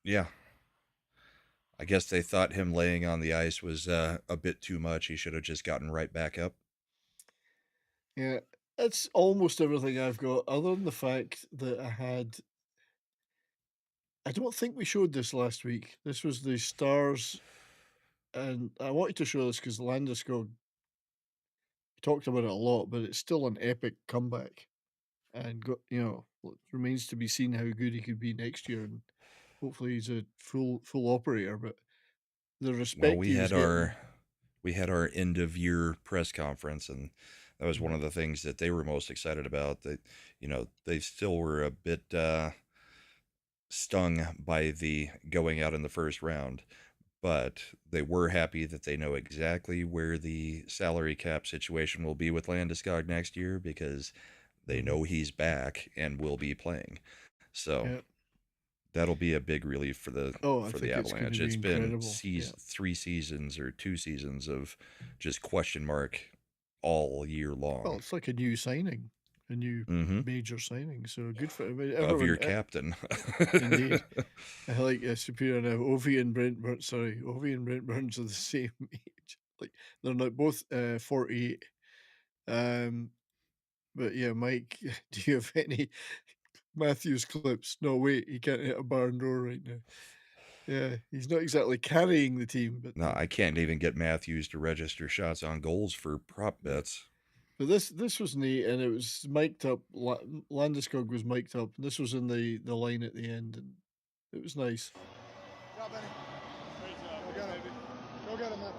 Yeah. I guess they thought him laying on the ice was a bit too much. He should have just gotten right back up. Yeah, that's almost everything I've got, other than the fact that I don't think we showed this last week. This was the Stars, and I wanted to show this because Landeskog talked about it a lot, but it's still an epic comeback, and it remains to be seen how good he could be next year, and hopefully he's a full operator. But the respect we had our end of year press conference, and that was one of the things that they were most excited about. That they still were a bit stung by the going out in the first round, but they were happy that they know exactly where the salary cap situation will be with Landeskog next year, because they know he's back and will be playing. So that'll be a big relief for the Avalanche. It's been 3 seasons or 2 seasons of just question mark all year long. Well, it's like a new signing. A new major signing, so good for him. Of your captain. Indeed. I like superior now. Ovi and Brent Burns are the same age. Like they're not both 48. But yeah, Mike, do you have any Matthews clips? No, wait, he can't hit a barn door right now. Yeah, he's not exactly carrying the team, but no, I can't even get Matthews to register shots on goals for prop bets. But this was neat, and it was mic'd up. Landeskog was mic'd up, and this was in the line at the end, and it was nice. Go get him, man.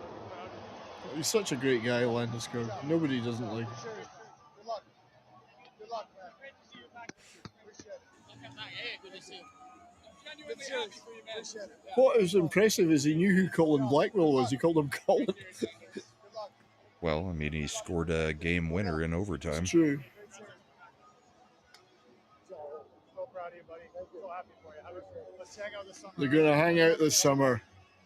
He's such a great guy, Landeskog. Nobody doesn't like him. Good luck. Good luck, man. Great to see you back. Appreciate it. Good to see you. Genuinely happy for you, man. Appreciate it. What was impressive is he knew who Colin Blackwell was. He called him Colin. Well, I mean, he scored a game winner in overtime. It's true. So proud of you, buddy. So happy for you. Let's hang out this summer. They're going to hang out this summer.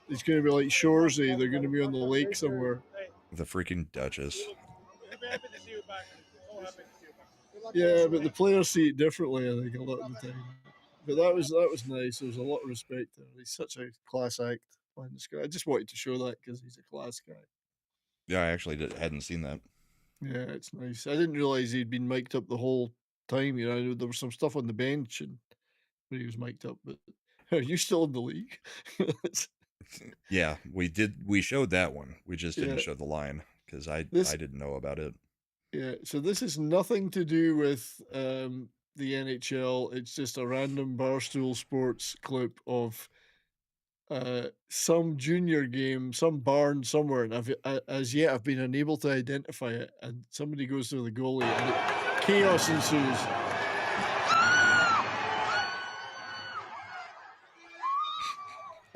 It's going to be like Shoresy. They're going to be on the lake somewhere. The freaking Duchess. Happy to see you back. So happy to see you back. Yeah, but the players see it differently, I think, a lot of the time. But that was nice. There was a lot of respect there. He's such a class act. I just wanted to show that because he's a class guy. Yeah, I actually hadn't seen that. Yeah, it's nice. I didn't realize he'd been mic'd up the whole time. You know, there was some stuff on the bench and when he was mic'd up. But are you still in the league? Yeah, we did. We showed that one. We just didn't show the line because I didn't know about it. Yeah, so this is nothing to do with the NHL. It's just a random Barstool Sports clip of some junior game, some barn somewhere, and as yet I've been unable to identify it. And somebody goes to the goalie, and chaos ensues.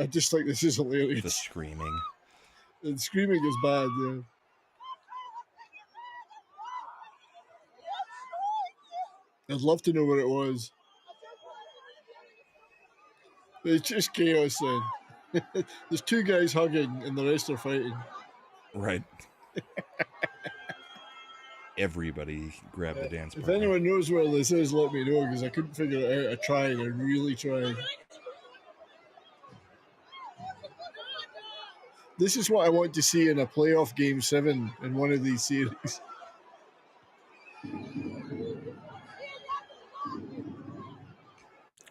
I just think this is hilarious. The screaming. The screaming is bad, yeah. I'd love to know what it was. It's just chaos then. There's two guys hugging and the rest are fighting. Right. Everybody grabbed the dance partner. If anyone knows where this is, let me know because I couldn't figure it out. I tried. I really tried. This is what I want to see in a playoff game 7 in one of these series.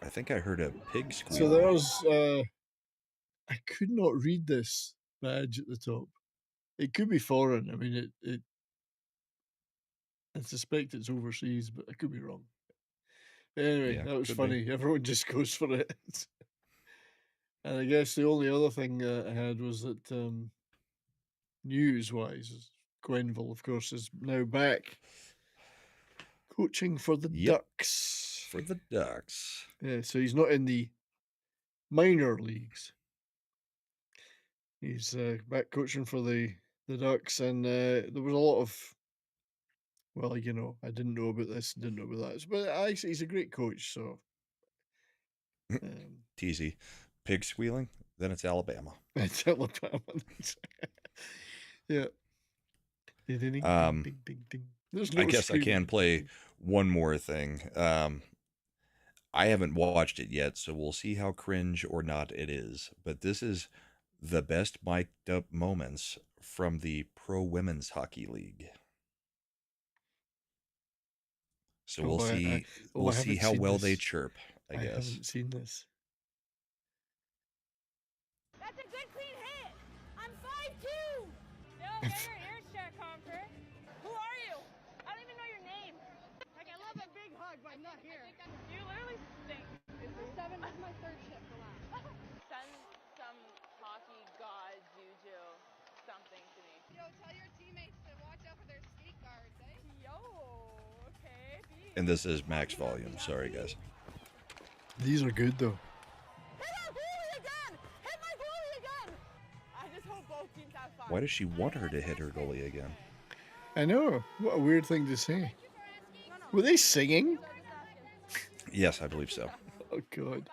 I think I heard a pig squeal. So there's, I could not read this badge at the top. It could be foreign. I mean, I suspect it's overseas, but I could be wrong. Anyway, yeah, that was funny. Everyone just goes for it. And I guess the only other thing I had was that news-wise, Gwenville, of course, is now back coaching for the Ducks. For the Ducks. Yeah, so he's not in the minor leagues. He's back coaching for the Ducks, and there was a lot of, well, you know, I didn't know about this, didn't know about that, but he's a great coach, so. Teasy. Pig squealing, then it's Alabama. It's Alabama. Yeah. Ding, ding, ding. I guess I can play one more thing. I haven't watched it yet, so we'll see how cringe or not it is. But this is the best mic'd up moments from the Pro Women's Hockey League. So we'll see how well they chirp, I guess. I haven't seen this. That's a good clean hit. I'm 5'2". They'll get your ears checked, Conquer. Who are you? I don't even know your name. Like, I love a big hug, but I'm not here. You literally stink. Is this 7? This is my 3rd shift. Relax. Send some hockey god juju something to me. Yo, tell your teammates to watch out for their skate guards, eh? Yo, okay. And this is max volume. Sorry, guys. These are good, though. Why does she want her to hit her goalie again? I know. What a weird thing to say. Were they singing? Yes, I believe so. Oh, God.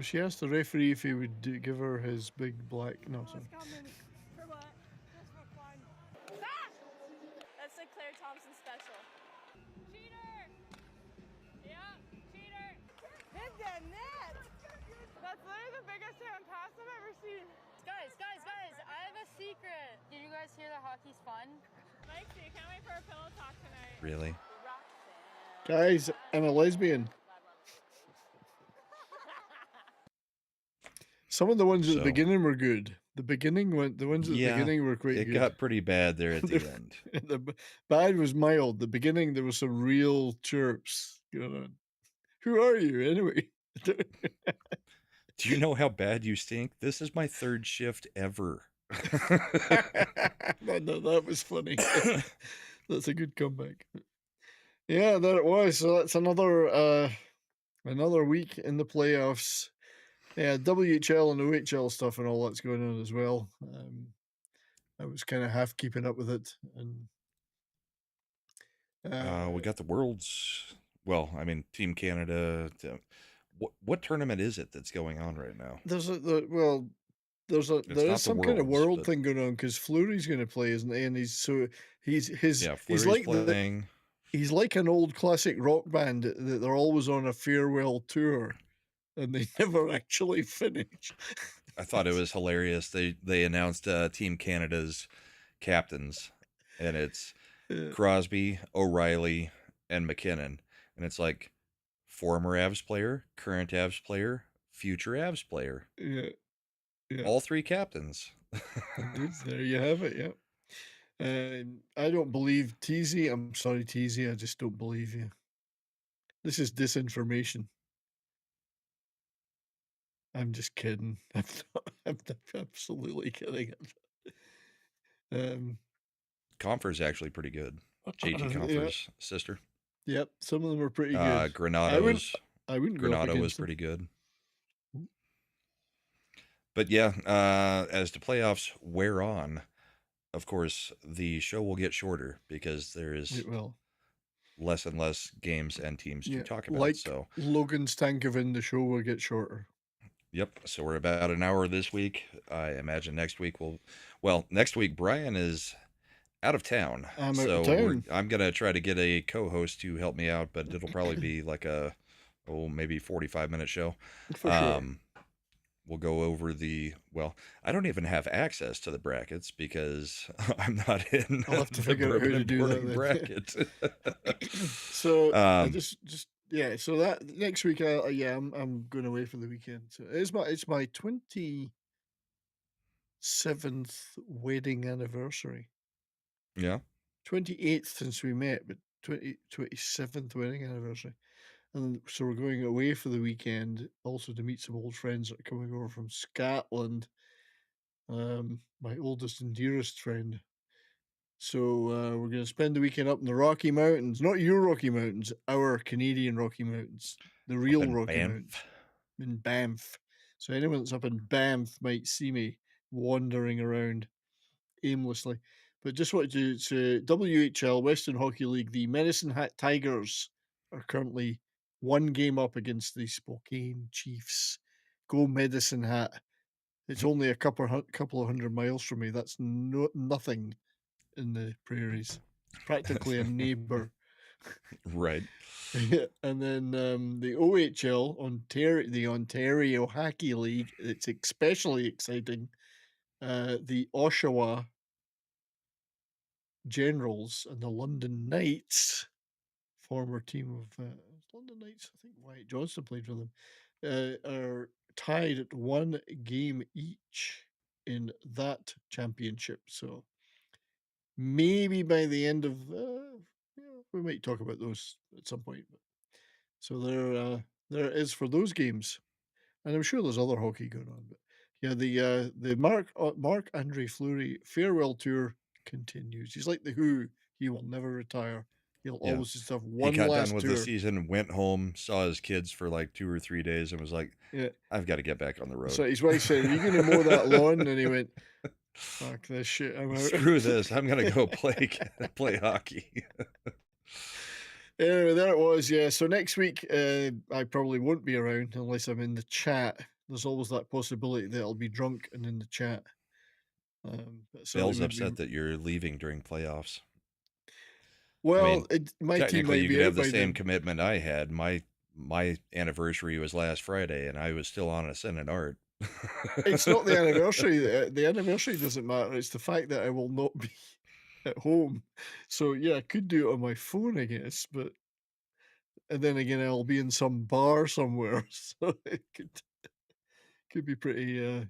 She asked the referee if he would give her his big black... No, sorry. That's a Claire Thompson special. Cheater! Yeah, cheater! Hit the net! That's literally the biggest hand pass I've ever seen. Guys, I have a secret. Did you guys hear that hockey's fun? Mikey, can't wait for a pillow talk tonight. Really? Guys, I'm a lesbian. Some of the ones at the beginning were good. The ones at the beginning were quite good. It got pretty bad there at the end. The bad was mild. The beginning, there was some real chirps going on? Who are you anyway? Do you know how bad you stink? This is my third shift ever. No, that was funny. That's a good comeback. Yeah, there it was. So that's another week in the playoffs. Yeah, WHL and OHL stuff and all that's going on as well. I was kind of half keeping up with it, and we got the World's. Well, I mean, Team Canada. What tournament is it that's going on right now? There is some kind of world thing going on because Fleury's going to play, isn't he? And he's like playing. He's like an old classic rock band that they're always on a farewell tour, and they never actually finish. I thought it was hilarious. They announced Team Canada's captains, and it's Crosby, O'Reilly, and McKinnon, and it's like former Avs player, current Avs player, future Avs player. Yeah. All three captains. There you have it. Yeah. I don't believe Teasy. I'm sorry, Teasy. I just don't believe you. This is disinformation. I'm just kidding. I'm absolutely kidding. Compher's actually pretty good. JT Compher's sister. Yep, some of them are pretty good. Granado's. I wouldn't go Granado was pretty good. But yeah, as the playoffs wear on, of course, the show will get shorter because there is less and less games and teams to talk about. Like so Logan's Tankoven, the show will get shorter. Yep. So we're about an hour this week. I imagine next week next week Brian is out of town. I'm out of town. I'm going to try to get a co-host to help me out, but it'll probably be like maybe 45-minute show. For sure. We'll go over I don't even have access to the brackets because I'm not in I'll have to figure out how to do that bracket. So so that next week, I'm going away for the weekend. So it's my 27th wedding anniversary. Yeah. 28th since we met, but 27th wedding anniversary. And so we're going away for the weekend, also to meet some old friends that are coming over from Scotland. My oldest and dearest friend. So we're going to spend the weekend up in the Rocky Mountains. Not your Rocky Mountains, our Canadian Rocky Mountains. The real Rocky Mountains. In Banff. So anyone that's up in Banff might see me wandering around aimlessly. But just wanted to say, WHL, Western Hockey League, the Medicine Hat Tigers are currently one game up against the Spokane Chiefs. Go Medicine Hat. It's only a couple of hundred miles from me. That's nothing in the prairies. Practically a neighbor. Right. And then the OHL, the Ontario Hockey League, it's especially exciting. The Oshawa Generals and the London Knights, former team of London Knights, I think Wyatt Johnston played for them, are tied at one game each in that championship. So maybe by the end of we might talk about those at some point. So there it is for those games, and I'm sure there's other hockey going on. But yeah, the Marc-Andre Fleury farewell tour continues. He's like the Who; he will never retire. He'll always just have one last tour. He got done with the season, went home, saw his kids for like 2 or 3 days, and was like, I've got to get back on the road. So his wife said, "Are you going to mow that lawn?" And he went, "Fuck this shit, I'm out. Screw this, I'm going to go play hockey." Anyway, there it was. Yeah, so next week I probably won't be around unless I'm in the chat. There's always that possibility that I'll be drunk and in the chat. Bill's upset that you're leaving during playoffs. Well, my team might you be could out have the by same then. commitment I had. My anniversary was last Friday, and I was still on a Senate art. It's not the anniversary. The anniversary doesn't matter. It's the fact that I will not be at home. So yeah, I could do it on my phone, I guess, and then again, I'll be in some bar somewhere, so it could be pretty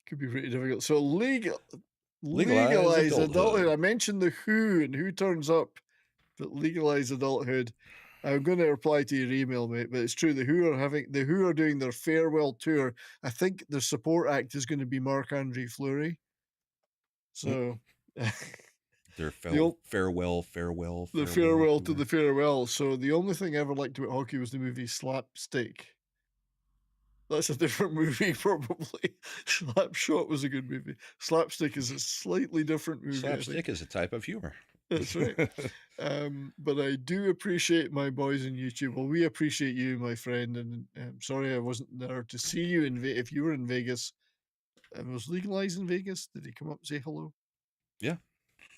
difficult. So legalize adulthood. I mentioned the Who and who turns up, but legalize adulthood. I'm going to reply to your email, mate. But it's true. The Who are doing their farewell tour. I think the support act is going to be Marc-Andre Fleury. So their farewell. The farewell to the farewell. So the only thing I ever liked about hockey was the movie Slapstick. That's a different movie, probably. Slapshot was a good movie. Slapstick is a slightly different movie. Slapstick is a type of humor. That's right. But I do appreciate my boys on YouTube. Well, we appreciate you, my friend. And I'm sorry I wasn't there to see you in Vegas. If you were in Vegas, was legalized in Vegas. Did he come up and say hello? Yeah.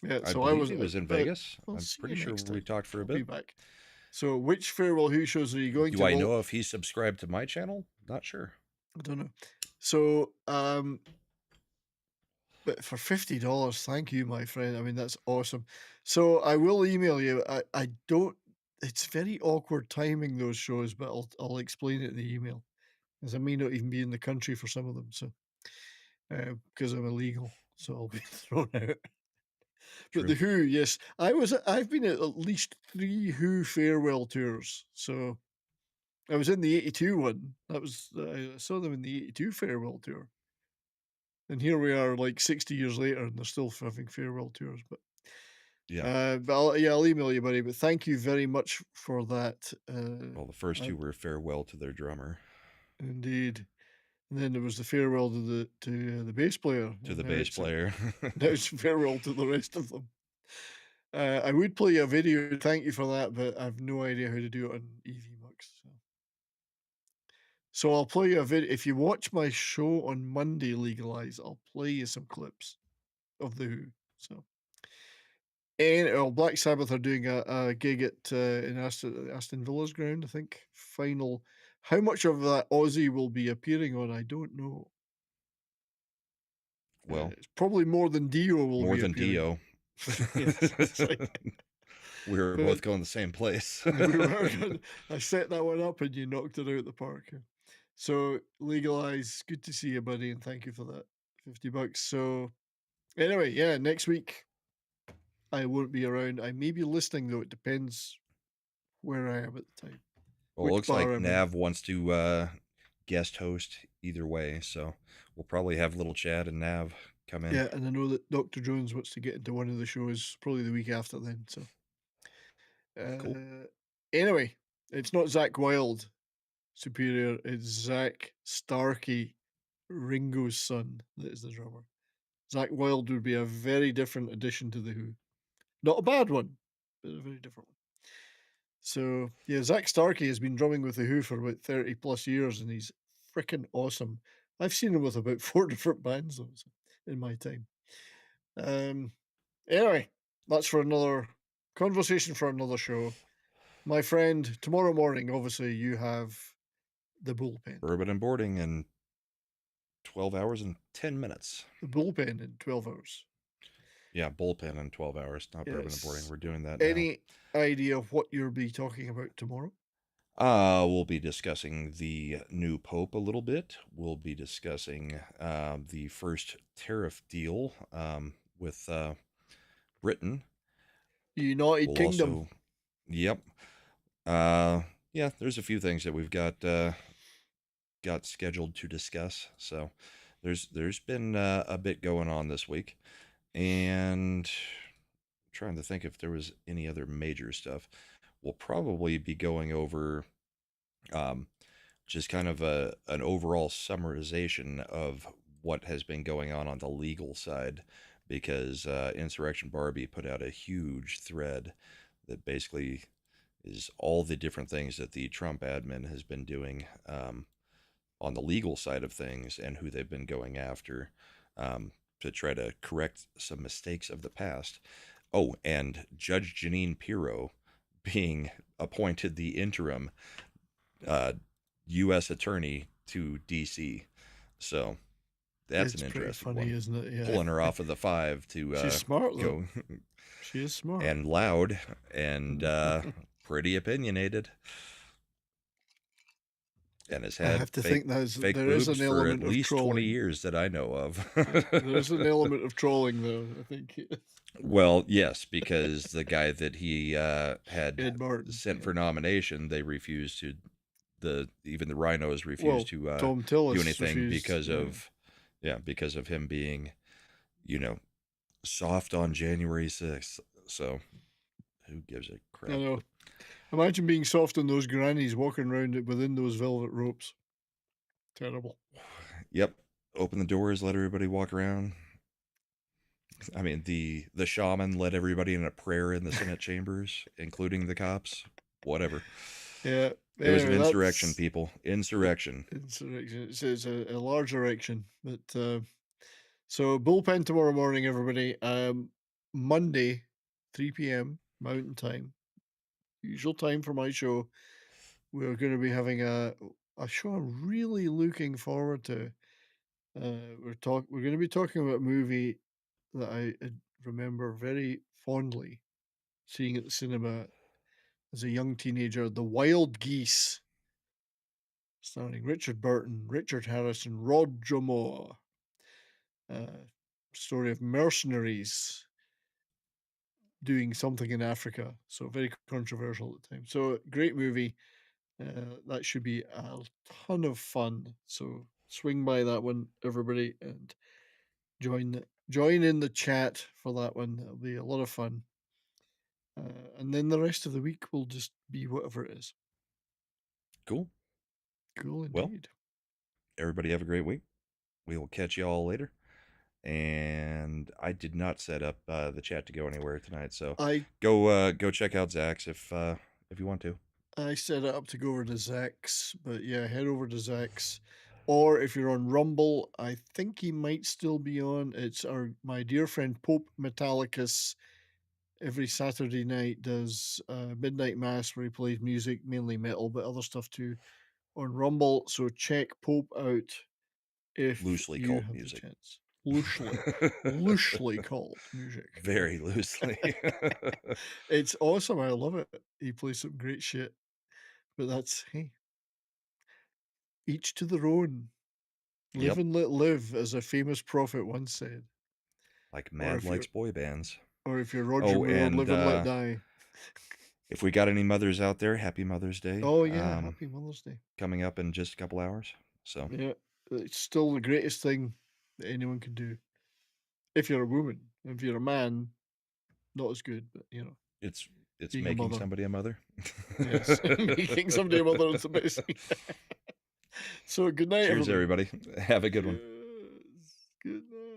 Yeah. I So believe he was in Vegas. I'm pretty sure we talked for a bit. Be back. So, which farewell Who shows are you going to? Do I know if he subscribed to my channel? Not sure. I don't know. So, but for $50, thank you, my friend. I mean, that's awesome. So I will email you. I don't. It's very awkward timing those shows, but I'll explain it in the email, as I may not even be in the country for some of them. So, because I'm illegal, so I'll be thrown out. But the Who, yes, I've been at least 3 Who farewell tours. So I was in the 82 one. That was I saw them in the 82 farewell tour. And here we are, like 60 years later, and they're still having farewell tours. But yeah, I'll email you, buddy. But thank you very much for that. Well, the first 2 were farewell to their drummer. Indeed. And then there was the farewell to the bass player. To the bass player. Now it's farewell to the rest of them. I would play a video. Thank you for that, but I have no idea how to do it on EVMux. So I'll play you a video. If you watch my show on Monday, Legalize, I'll play you some clips of the Who. So, and Black Sabbath are doing a gig at in Aston Villa's ground, I think. Final. How much of that Aussie will be appearing on? I don't know. Well, it's probably more than Dio will. More be than appearing. Dio. We were both going the same place. I set that one up and you knocked it out the park. So Legalize, good to see you, buddy, and thank you for that $50. So anyway, yeah, next week I won't be around. I may be listening though. It depends where I am at the time. Well, it looks like Nav wants to guest host either way, so we'll probably have little Chad and Nav come in. Yeah, and I know that Dr. Jones wants to get into one of the shows probably the week after then. So cool. Anyway, it's not Zach Wilde, Superior. It's Zach Starkey, Ringo's son, that is the drummer. Zach Wilde would be a very different addition to the Who. Not a bad one, but a very different one. So yeah, Zach Starkey has been drumming with the Who for about 30 plus years, and he's freaking awesome. I've seen him with about 4 different bands though, in my time. Anyway, that's for another conversation for another show. My friend, tomorrow morning, obviously, you have the bullpen. Bourbon and Boarding in 12 hours and 10 minutes. The bullpen in 12 hours. Yeah, bullpen in 12 hours, not Bourbon and Boarding. We're doing that Any idea of what you'll be talking about tomorrow? We'll be discussing the new Pope a little bit. We'll be discussing the first tariff deal with Britain. United Kingdom. Yep. Yeah, there's a few things that we've got scheduled to discuss. So there's been a bit going on this week, and I'm trying to think if there was any other major stuff. We'll probably be going over just kind of an overall summarization of what has been going on the legal side, because Insurrection Barbie put out a huge thread that basically is all the different things that the Trump admin has been doing on the legal side of things and who they've been going after to try to correct some mistakes of the past. Oh, and Judge Jeanine Pirro being appointed the interim U.S. attorney to D.C. So that's an interesting funny, one. Isn't it? Yeah. Pulling her off of the 5 to she's smart, go. She is smart. And loud and pretty opinionated. And has I had have to fake, think there boobs is an for at element of least 20 trolling. years that I know of. There's an element of trolling, though, I think. Well, yes, because the guy that he had Ed Martin, sent for nomination, they refused to. Even the Rhinos refused to Tom do Tillis anything refused, because of him being, soft on January 6th. So who gives a crap? I know. Imagine being soft on those grannies walking around within those velvet ropes. Terrible. Yep. Open the doors, let everybody walk around. I mean, the shaman led everybody in a prayer in the Senate chambers, including the cops. Whatever. Yeah. It was an insurrection, people. Insurrection. Insurrection. It's a large erection. But so bullpen tomorrow morning, everybody. Monday, 3 p.m. Mountain Time. Usual time for my show. We're going to be having a show I'm really looking forward to. We're going to be talking about a movie that I remember very fondly seeing at the cinema as a young teenager, The Wild Geese, starring Richard Burton, Richard Harrison, Rod Moore. Story of mercenaries doing something in Africa. So very controversial at the time. So great movie. That should be a ton of fun. So swing by that one, everybody, and join in the chat for that one. It'll be a lot of fun. And then the rest of the week will just be whatever it is. Cool. Cool indeed. Well, everybody have a great week. We will catch you all later. And I did not set up the chat to go anywhere tonight, so go check out Zach's if you want to. I set it up to go over to Zach's, but yeah, head over to Zach's. Or if you're on Rumble, I think he might still be on. It's my dear friend Pope Metallicus. Every Saturday night does Midnight Mass where he plays music, mainly metal, but other stuff too, on Rumble. So check Pope out if Loosely you called have music. the chance. Loosely called music. Very loosely. It's awesome. I love it. He plays some great shit. But that's, hey, each to their own. Live and let live, as a famous prophet once said. Like Mad likes boy bands. Or if you're Roger Moore, live and let die. If we got any mothers out there, happy Mother's Day. Oh, yeah, happy Mother's Day. Coming up in just a couple hours. So yeah, it's still the greatest thing that anyone can do. If you're a woman. If you're a man, not as good, but It's making somebody a mother. Yes, making somebody a mother is the best. So good night, Cheers, everybody. Have a good one. Good night.